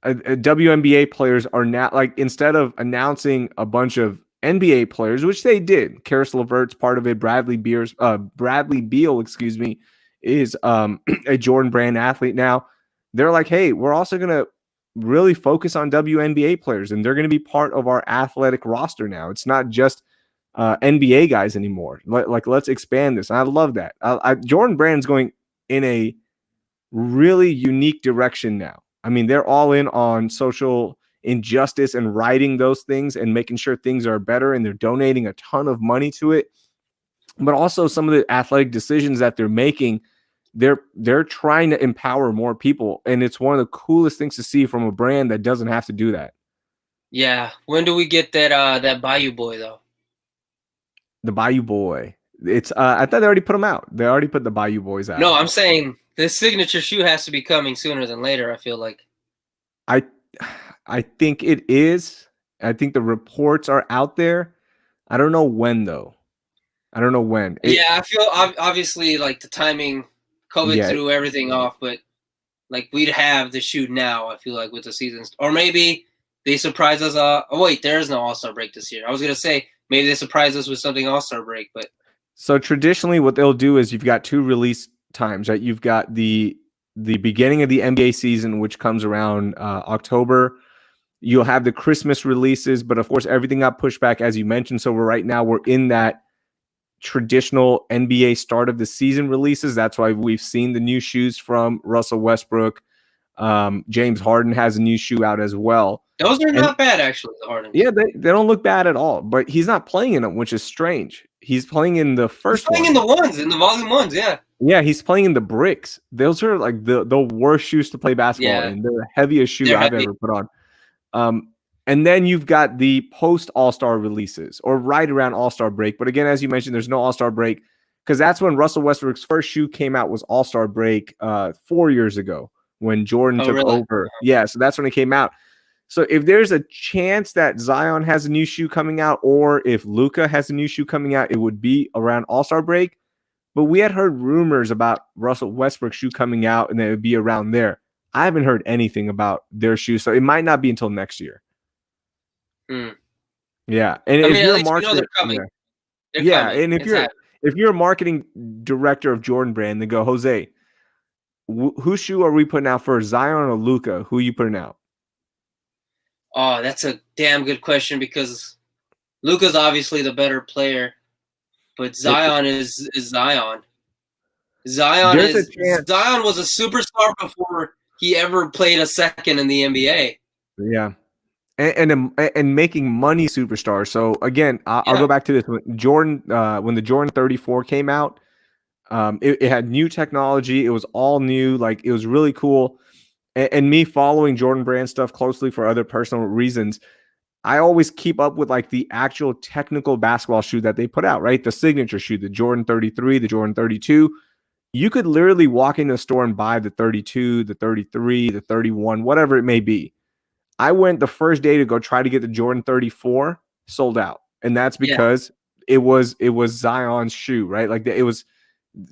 WNBA players are now like instead of announcing a bunch of NBA players, which they did, Karis LeVert's part of it. Bradley Beal, excuse me, is a Jordan Brand athlete now. They're like, hey, we're also gonna really focus on WNBA players, and they're gonna be part of our athletic roster now. It's not just NBA guys anymore. Like, let's expand this. And I love that. Jordan Brand's going in a really unique direction now. I mean, they're all in on social injustice and righting those things and making sure things are better, and they're donating a ton of money to it. But also some of the athletic decisions that they're making, they're trying to empower more people, and it's one of the coolest things to see from a brand that doesn't have to do that. Yeah. When do we get that Bayou Boy though? The Bayou Boy. It's I thought they already put them out. They already put the Bayou Boys out. No, I'm saying the signature shoe has to be coming sooner than later, I feel like. I I think it is. I think the reports are out there. I don't know when though. I don't know when. Yeah, I feel obviously like the timing, COVID Yeah. threw everything off, but like we'd have the shoot now. I feel like with the seasons, or maybe they surprise us. Oh wait, there is no All Star break this year. I was gonna say maybe they surprise us with something All Star break, but So traditionally, what they'll do is you've got two release times, right? You've got the beginning of the NBA season, which comes around October. You'll have the Christmas releases, but of course, everything got pushed back, as you mentioned. So we're in that traditional NBA start of the season releases. That's why we've seen the new shoes from Russell Westbrook. James Harden has a new shoe out as well. those are And not bad actually. The Hardens. yeah, they don't look bad at all, but he's not playing in them, which is strange. He's playing in the He's first playing one. in the ones, in the volume ones. Yeah. Yeah, he's playing in the bricks. Those are like the worst shoes to play basketball Yeah, in. They're the heaviest shoe they're I've heavy. ever put on. And then you've got the post All-Star releases or right around All-Star break. But again, as you mentioned, there's no All-Star break because that's when Russell Westbrook's first shoe came out was All-Star break 4 years ago when Jordan Oh, took really? over. Yeah, so that's when it came out. So if there's a chance that Zion has a new shoe coming out or if Luka has a new shoe coming out, it would be around All-Star break. But we had heard rumors about Russell Westbrook's shoe coming out and that it would be around there. I haven't heard anything about their shoe, so it might not be until next year. Hmm. Yeah, and I if mean, at you're a least we know they're marketer, coming. yeah, They're yeah, coming. and It's happening. if you're a marketing director of Jordan Brand, then go Jose. Whose shoe are we putting out first, Zion or Luka? Who are you putting out? Oh, that's a damn good question because Luka's obviously the better player, but Zion is Zion. There's a chance. Zion was a superstar before he ever played a second in the NBA. Yeah, and making money superstar. So again, I'll Yeah, go back to this when the Jordan 34 came out. It had new technology. It was all new. Like it was really cool. And me following Jordan Brand stuff closely for other personal reasons, I always keep up with like the actual technical basketball shoe that they put out, right? The signature shoe, the Jordan 33, the Jordan 32. You could literally walk into a store and buy the 32, the 33, the 31, whatever it may be. I went the first day to go try to get the Jordan 34, sold out. And that's yeah. because it was Zion's shoe, right? Like it was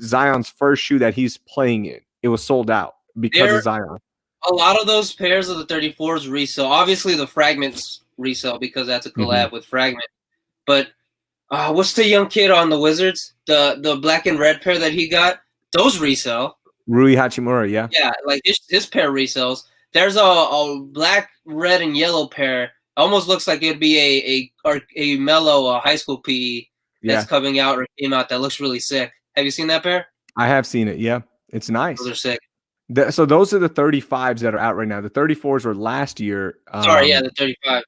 Zion's first shoe that he's playing in. It was sold out because of Zion. A lot of those pairs of the 34s resell. Obviously, the Fragments resell because that's a collab with Fragment. But what's the young kid on the Wizards? The black and red pair that he got? Those resell. Rui Hachimura, yeah. Yeah, like his pair resells. There's a black, red, and yellow pair. Almost looks like it'd be a mellow high school PE that's coming out or came out that looks really sick. Have you seen that pair? I have seen it. Yeah, it's nice. Those are sick. So those are the 35s that are out right now. The 34s were last year. Sorry, yeah, the 35.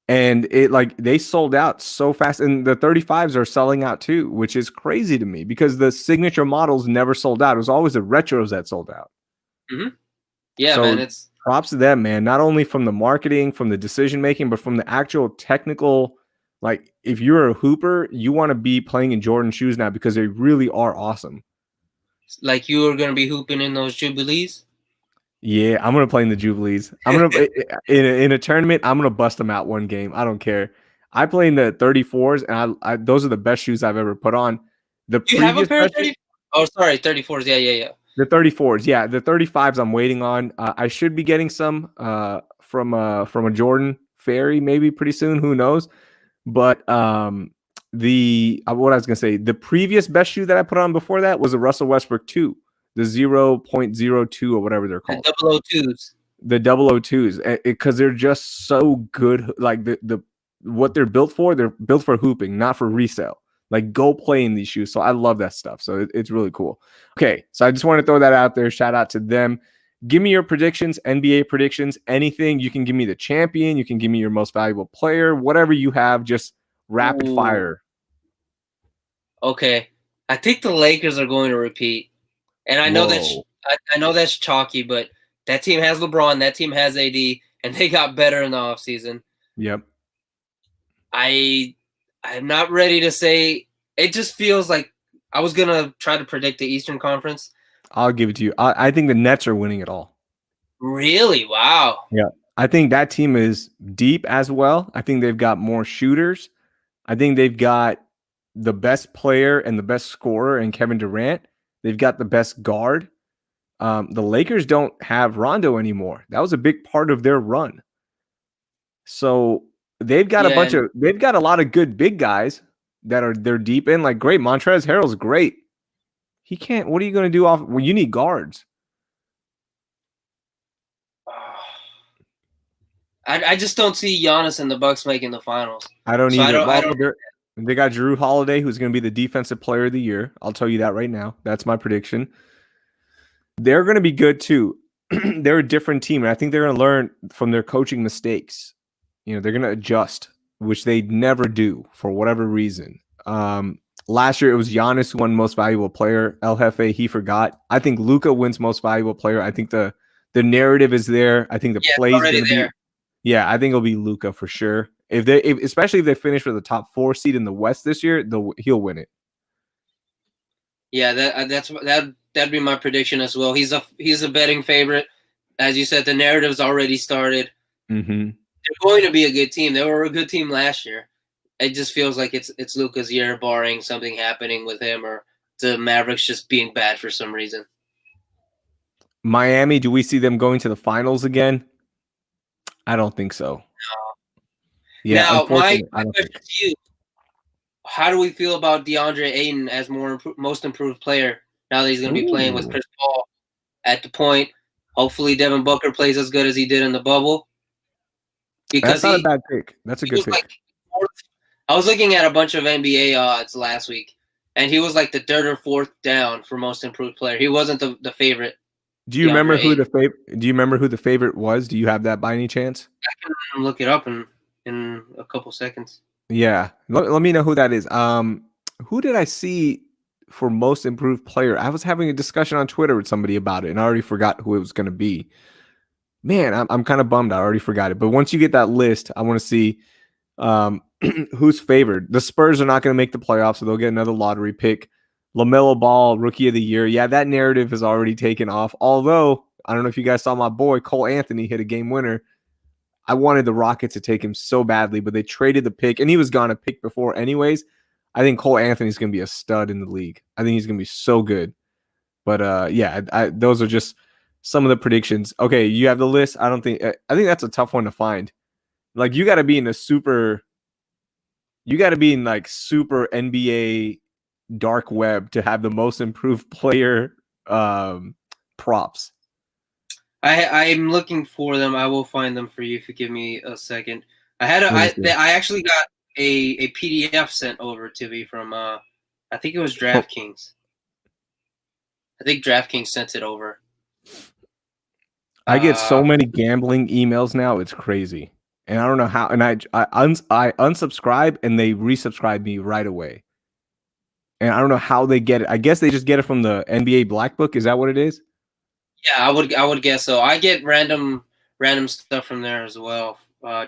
And it like they sold out so fast, and the 35s are selling out too, which is crazy to me because the signature models never sold out. It was always the retros that sold out. Mm-hmm. Yeah, so man, it's props to them, man. Not only from the marketing, from the decision making, but from the actual technical. Like, if you're a hooper, you want to be playing in Jordan shoes now because they really are awesome. like you were gonna be hooping in those Jubilees. Yeah, I'm gonna play in the Jubilees. I'm gonna in a tournament. I'm gonna bust them out one game. I don't care. I play in the 34s, and I those are the best shoes I've ever put on. The You have a previous pair of best shoes, 30? Oh, sorry, 34s. Yeah. the 34s, yeah, the 35s. I'm waiting on. I should be getting some from a Jordan Fairy maybe pretty soon. Who knows? But the what I was gonna say, the previous best shoe that I put on before that was a Russell Westbrook 2, the 0.02 or whatever they're called. The 002s. The 002s, because they're just so good. Like the what they're built for hooping, not for resale. Like go play in these shoes. So I love that stuff. So it's really cool. Okay, so I just want to throw that out there. Shout out to them. Give me your predictions, NBA predictions, anything. You can give me the champion. You can give me your most valuable player, whatever you have. Just rapid fire. Okay, I think the Lakers are going to repeat, and I know that's chalky, but that team has LeBron, that team has AD, and they got better in the offseason. Yep. I'm not ready to say. It just feels like I was gonna try to predict the Eastern Conference. I'll give it to you. I think the Nets are winning it all. Really? Wow. Yeah. I think that team is deep as well. I think they've got more shooters. I think they've got the best player and the best scorer in Kevin Durant. They've got the best guard. The Lakers don't have Rondo anymore. That was a big part of their run. So they've got Yeah, they've got a lot of good big guys they're deep in. Like great, Montrezl Harrell's great. He can't. What are you going to do off? Well, you need guards. I just don't see Giannis and the Bucks making the finals. I don't So either. I Well, don't. they got Drew Holiday, who's going to be the defensive player of the year. I'll tell you that right now. That's my prediction. They're going to be good too. They're a different team, and I think they're going to learn from their coaching mistakes. You know, they're going to adjust, which they never do for whatever reason. Last year it was Giannis who won Most Valuable Player. El Jefe, he forgot. I think Luka wins Most Valuable Player. I think the narrative is there. I think the play is going to be. Yeah, I think it'll be Luka for sure. Especially if they finish with the top 4 seed in the West this year, he'll win it. Yeah, that'd be my prediction as well. He's a betting favorite. As you said, the narrative's already started. Mm-hmm. They're going to be a good team. They were a good team last year. It just feels like it's Luka's year, barring something happening with him or the Mavericks just being bad for some reason. Miami, do we see them going to the finals again? I don't think so. No. Yeah, now, my I don't question think. to you: how do we feel about DeAndre Ayton as most improved player now that he's going to be playing with Chris Paul at the point? Hopefully, Devin Booker plays as good as he did in the bubble. Because that's not a bad pick. That's a good pick. Like I was looking at a bunch of NBA odds last week, and he was like the 3rd or 4th down for most improved player. He wasn't the favorite. Do you remember who the favorite was? Do you have that by any chance? I can look it up in a couple seconds. Yeah, let me know who that is. Who did I see for most improved player? I was having a discussion on Twitter with somebody about it, and I already forgot who it was going to be. Man, I'm kind of bummed. I already forgot it. But once you get that list, I want to see who's favored. The Spurs are not going to make the playoffs, so they'll get another lottery pick. LaMelo Ball, Rookie of the Year. Yeah, that narrative has already taken off. Although, I don't know if you guys saw my boy, Cole Anthony, hit a game winner. I wanted the Rockets to take him so badly, but they traded the pick, and he was gone a pick before anyways. I think Cole Anthony's going to be a stud in the league. I think he's going to be so good. But yeah, those are just some of the predictions. Okay, you have the list. I think that's a tough one to find. Like you got to be in super NBA dark web to have the most improved player props. I'm looking for them. I will find them for you if you give me a second. I actually got a PDF sent over to me from I think it was DraftKings. I think DraftKings sent it over. I get so many gambling emails now; it's crazy, and I don't know how. And I unsubscribe, and they resubscribe me right away. And I don't know how they get it. I guess they just get it from the NBA Black Book. Is that what it is? Yeah, I would guess so. I get random stuff from there as well.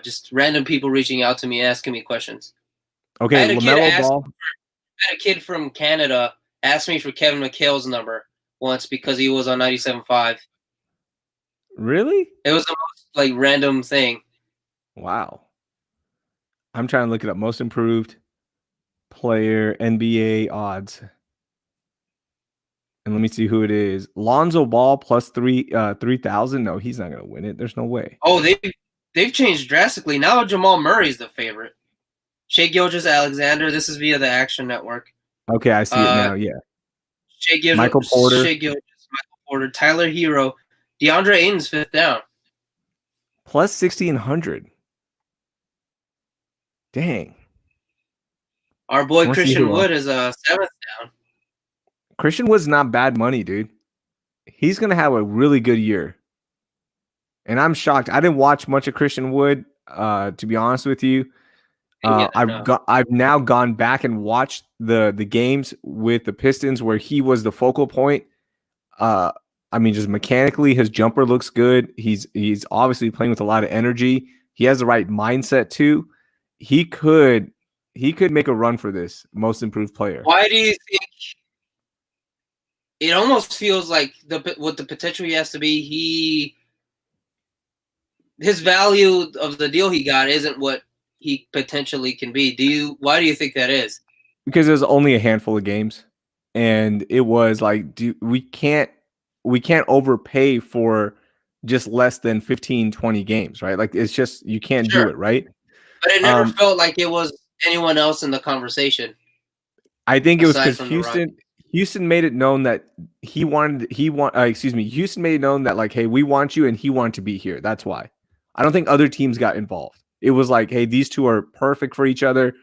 Just random people reaching out to me, asking me questions. Okay, LaMelo Ball. I had a kid from Canada ask me for Kevin McHale's number once because he was on 97.5. Really? It was the most random thing. Wow. I'm trying to look it up. Most improved player NBA odds. And let me see who it is. Lonzo Ball plus 3,000. No, he's not going to win it. There's no way. Oh, they've changed drastically. Now Jamal Murray's the favorite. Shai Gilgeous-Alexander. This is via the Action Network. Okay, I see it now. Yeah. Michael Porter, Tyler Hero, DeAndre Ayton's 5th down. Plus 1,600. Dang. Our boy Christian Wood is 7th down. Christian Wood's not bad money, dude. He's going to have a really good year. And I'm shocked. I didn't watch much of Christian Wood, to be honest with you. I've now gone back and watched the games with the Pistons where he was the focal point. I mean, just mechanically, his jumper looks good. He's obviously playing with a lot of energy. He has the right mindset too. He could make a run for this most improved player. Why do you think? It almost feels like what the potential he has to be. His value of the deal he got isn't what he potentially can be. Why do you think that is? because there's only a handful of games, and it was like, we can't overpay for just less than 15, 20 games, right? Like it's just you can't do Sure, it, right? but it never Um, felt like it was anyone else in the conversation I think it was aside because from the Houston Rockets. Houston made it known that Houston made it known that like, hey, we want you, and he wanted to be here. That's why. I don't think other teams got involved. It was like, hey, these two are perfect for each other.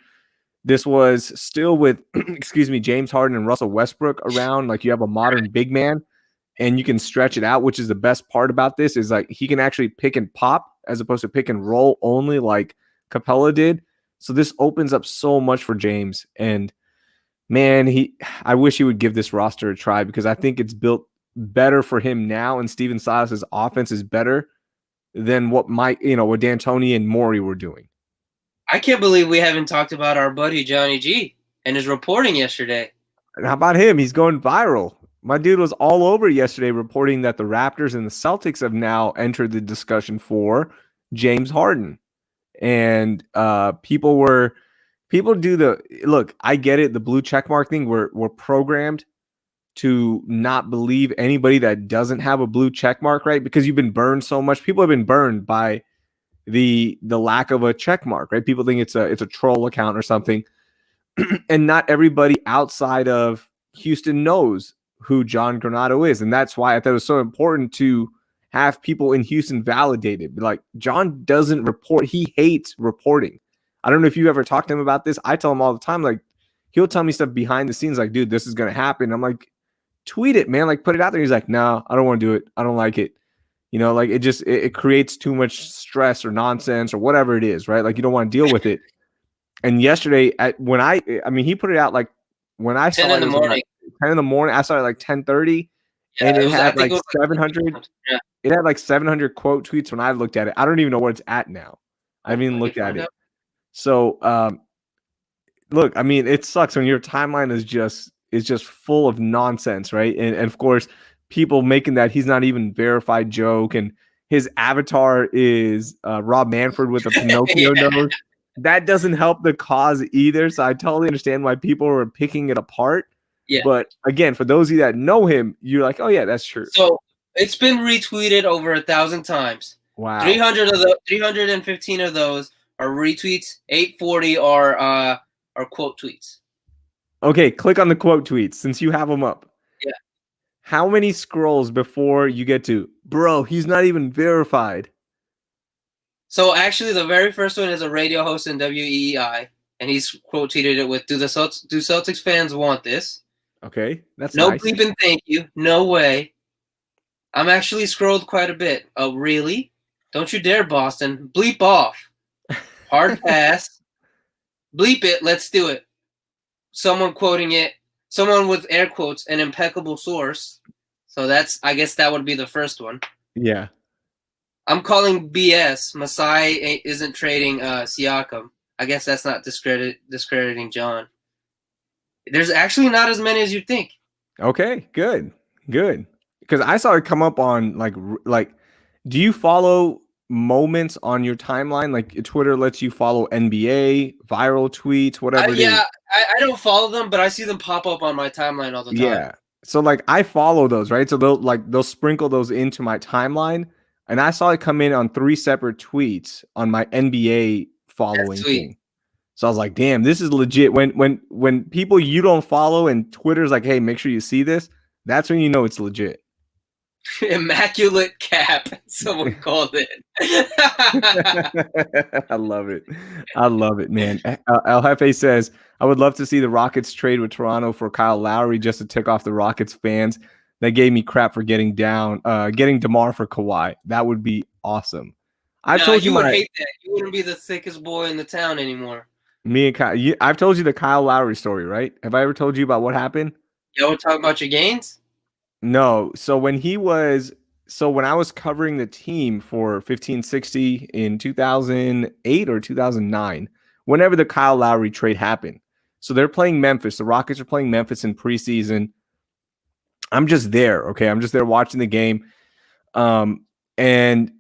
This was still with, excuse me, James Harden and Russell Westbrook around. Like you have a modern big man, and you can stretch it out, which is the best part about this is like he can actually pick and pop as opposed to pick and roll only like Capella did. So this opens up so much for James. And man, I wish he would give this roster a try because I think it's built better for him now, and Steven Silas's offense is better than what what D'Antoni and Morey were doing. I can't believe we haven't talked about our buddy Johnny G and his reporting yesterday. And how about him? He's going viral. My dude was all over yesterday reporting that the Raptors and the Celtics have now entered the discussion for James Harden. And people do the look, I get it, the blue checkmark thing. We're programmed to not believe anybody that doesn't have a blue checkmark, right? Because you've been burned so much. People have been burned by the lack of a checkmark, right? People think it's a troll account or something. And not everybody outside of Houston knows who John Granado is. And that's why I thought it was so important to have people in Houston validated. Like, John doesn't report, he hates reporting. I don't know if you ever talked to him about this. I tell him all the time, like, he'll tell me stuff behind the scenes, like, dude, this is going to happen. I'm like, tweet it, man. Like, put it out there. He's like, no, I don't want to do it. I don't like it. Like it creates too much stress or nonsense or whatever it is, right? Like, you don't want to deal with it. And yesterday, he put it out like when I 10 saw in it, the it was about morning. 10 in the morning. I saw it like 10:30, Yeah, and it it was. I had think like it was like 700. yeah. It had like 700 quote tweets when I looked at it. I don't even know where it's at now. I haven't even I can looked at find it. out. So, look, I mean, it sucks when your timeline is just full of nonsense, right? And of course, people making that he's not even verified joke, and his avatar is Rob Manfred with a Pinocchio Yeah, nose. That doesn't help the cause either. So I totally understand why people are picking it apart. yeah. But again, for those of you that know him, you're like, oh yeah, that's true. So it's been retweeted over 1,000 times. Wow. 315 of those are retweets. 840 are quote tweets. Okay, click on the quote tweets since you have them up. Yeah. How many scrolls before you get to, bro, he's not even verified? So actually, the very first one is a radio host in WEEI, and he's quote tweeted it with, "Do Celtics fans want this? Okay, that's No nice. bleeping thank you. No way." I'm actually scrolled quite a bit. Oh, really? Don't you dare, Boston. Bleep off. Hard pass. Bleep it. Let's do it. Someone quoting it. Someone with air quotes, an impeccable source. So I guess that would be the first one. Yeah. I'm calling BS. Masai isn't trading Siakam. I guess that's not discrediting John. There's actually not as many as you'd think. Okay, good. Good. Because I saw it come up on like do you follow moments on your timeline? Like Twitter lets you follow NBA, viral tweets, whatever it is. Yeah, I don't follow them, but I see them pop up on my timeline all the time. Yeah. So like I follow those, right? So they'll sprinkle those into my timeline. And I saw it come in on 3 separate tweets on my NBA following thing. So I was like, damn, this is legit. When people you don't follow and Twitter's like, hey, make sure you see this, that's when you know it's legit. Immaculate cap, someone called it. I love it. I love it, man. El Jefe says, I would love to see the Rockets trade with Toronto for Kyle Lowry just to tick off the Rockets fans. That gave me crap for getting DeMar for Kawhi. That would be awesome. I've told you would hate that. You wouldn't be the thickest boy in the town anymore. Me and Kyle. I've told you the Kyle Lowry story, right? Have I ever told you about what happened? Y'all talk about your gains? No. So when I was covering the team for 1560 in 2008 or 2009, whenever the Kyle Lowry trade happened. So they're playing Memphis. The Rockets are playing Memphis in preseason. I'm just there. Okay. I'm just there watching the game. And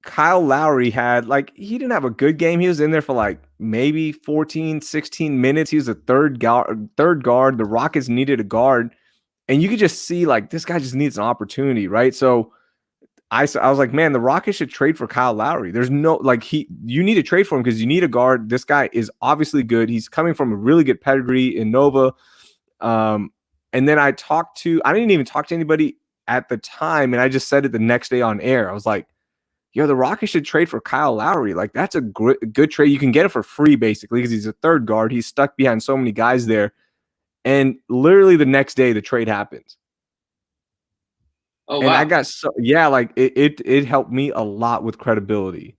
Kyle Lowry had he didn't have a good game. He was in there for maybe 14, 16 minutes. He was a third guard. The Rockets needed a guard, and you could just see this guy just needs an opportunity, right? So I was like, man, the Rockets should trade for Kyle Lowry. There's no you need to trade for him because you need a guard. This guy is obviously good. He's coming from a really good pedigree in Nova. And then I didn't even talk to anybody at the time, and I just said it the next day on air. I was like, yo, the Rockets should trade for Kyle Lowry. That's a good trade. You can get it for free, basically, because he's a third guard. He's stuck behind so many guys there. And literally the next day, the trade happens. Oh, and wow. I got it helped me a lot with credibility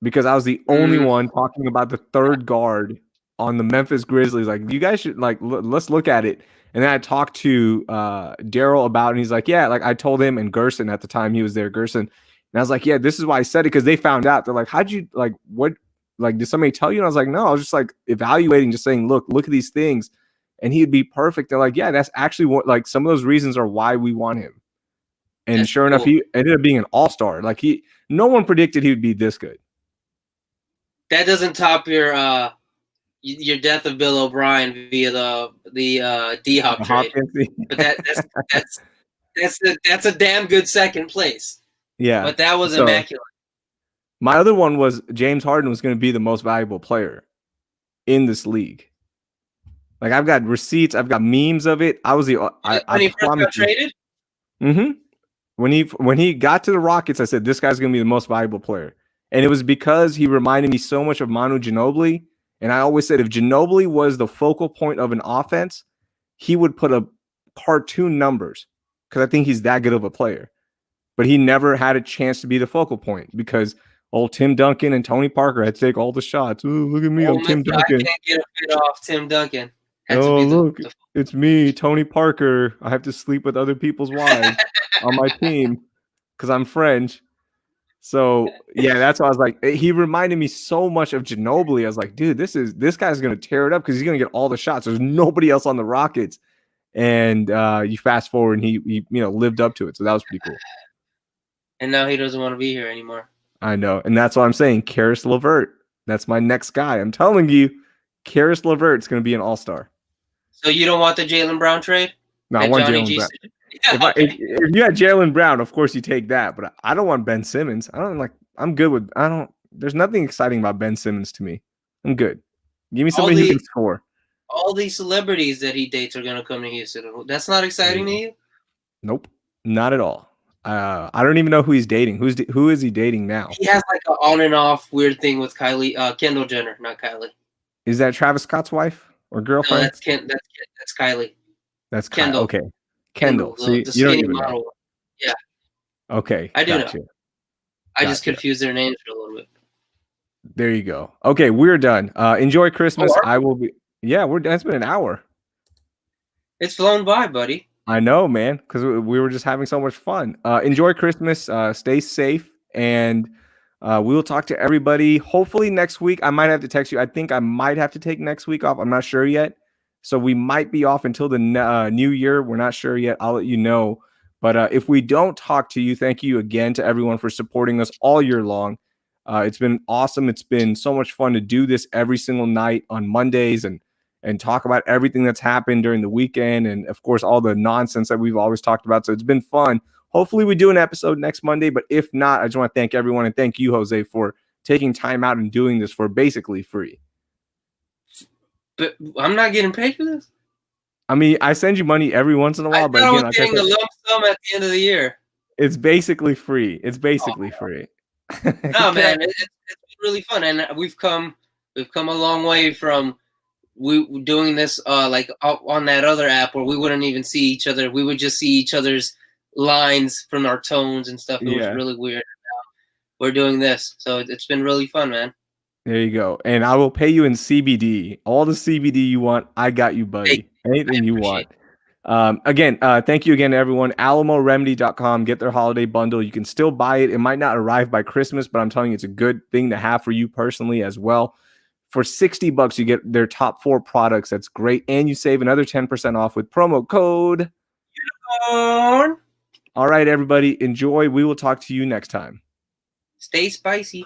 because I was the only one talking about the third guard on the Memphis Grizzlies. You guys should let's look at it. And then I talked to Daryl about it, and he's like, yeah, I told him, and Gerson at the time he was there, Gerson. And I was like, yeah, this is why I said it, because they found out. They're like, how'd you what did somebody tell you? And I was like, no, I was just evaluating, just saying, look at these things. And he'd be perfect. They're like, yeah, that's actually what some of those reasons are why we want him. And that's sure enough, he ended up being an all-star. No one predicted he would be this good. That doesn't top your death of Bill O'Brien via the D-Hop trade. But that's a damn good second place. Yeah. But that was immaculate. My other one was James Harden was going to be the most valuable player in this league. I've got receipts, I've got memes of it. I was when he first got traded? Mm-hmm. When he got to the Rockets, I said, this guy's going to be the most valuable player. And it was because he reminded me so much of Manu Ginobili. And I always said if Ginobili was the focal point of an offense, he would put up cartoon numbers because I think he's that good of a player. But he never had a chance to be the focal point because old Tim Duncan and Tony Parker had to take all the shots. Ooh, look at me, I'm Tim Duncan. I can't get a fit off Tim Duncan. Look, it's me, Tony Parker. I have to sleep with other people's wives on my team because I'm French. So, yeah, that's why I was like, he reminded me so much of Ginobili. I was like, dude, this guy's going to tear it up because he's going to get all the shots. There's nobody else on the Rockets. And you fast forward and he lived up to it. So that was pretty cool. And now he doesn't want to be here anymore. I know. And that's why I'm saying Karis LeVert. That's my next guy. I'm telling you, Karis LeVert's going to be an all-star. So you don't want the Jaylen Brown trade? No, I want Jaylen Brown. Yeah, if you had Jaylen Brown, of course you take that. But I don't want Ben Simmons. I'm good with. There's nothing exciting about Ben Simmons to me. I'm good. Give me somebody who can score. All these celebrities that he dates are going to come to Houston. That's not exciting to you? Nope, not at all. I don't even know who he's dating. Who is he dating now? He has an on and off weird thing with Kendall Jenner, not Kylie. Is that Travis Scott's wife or girlfriend? No, that's Kylie. That's Kendall. Okay, Kendall. So you don't even know. Yeah. Okay. I do know. I just confused their names for a little bit. There you go. Okay, we're done. Enjoy Christmas. I will be. Yeah, we're done. It's been an hour. It's flown by, buddy. I know, man, because we were just having so much fun. Enjoy Christmas. Stay safe, and we will talk to everybody. Hopefully next week. I might have to text you. I think I might have to take next week off. I'm not sure yet. So we might be off until the new year. We're not sure yet. I'll let you know. But if we don't talk to you, thank you again to everyone for supporting us all year long. It's been awesome. It's been so much fun to do this every single night on Mondays and talk about everything that's happened during the weekend. And of course, all the nonsense that we've always talked about. So it's been fun. Hopefully we do an episode next Monday. But if not, I just want to thank everyone and thank you, Jose, for taking time out and doing this for basically free. But I'm not getting paid for this? I mean, I send you money every once in a while. But again, I was getting a lump sum at the end of the year. It's basically free. It's basically free. No, man, it's really fun. And we've come a long way from doing this on that other app where we wouldn't even see each other. We would just see each other's lines from our tones and stuff. It was really weird. Now we're doing this. So it's been really fun, man. There you go. And I will pay you in CBD. All the CBD you want, I got you, buddy. Anything you want. Again, thank you again to everyone. AlamoRemedy.com. Get their holiday bundle. You can still buy it. It might not arrive by Christmas, but I'm telling you, it's a good thing to have for you personally as well. For $60, you get their top 4 products. That's great. And you save another 10% off with promo code Unicorn. All right, everybody. Enjoy. We will talk to you next time. Stay spicy.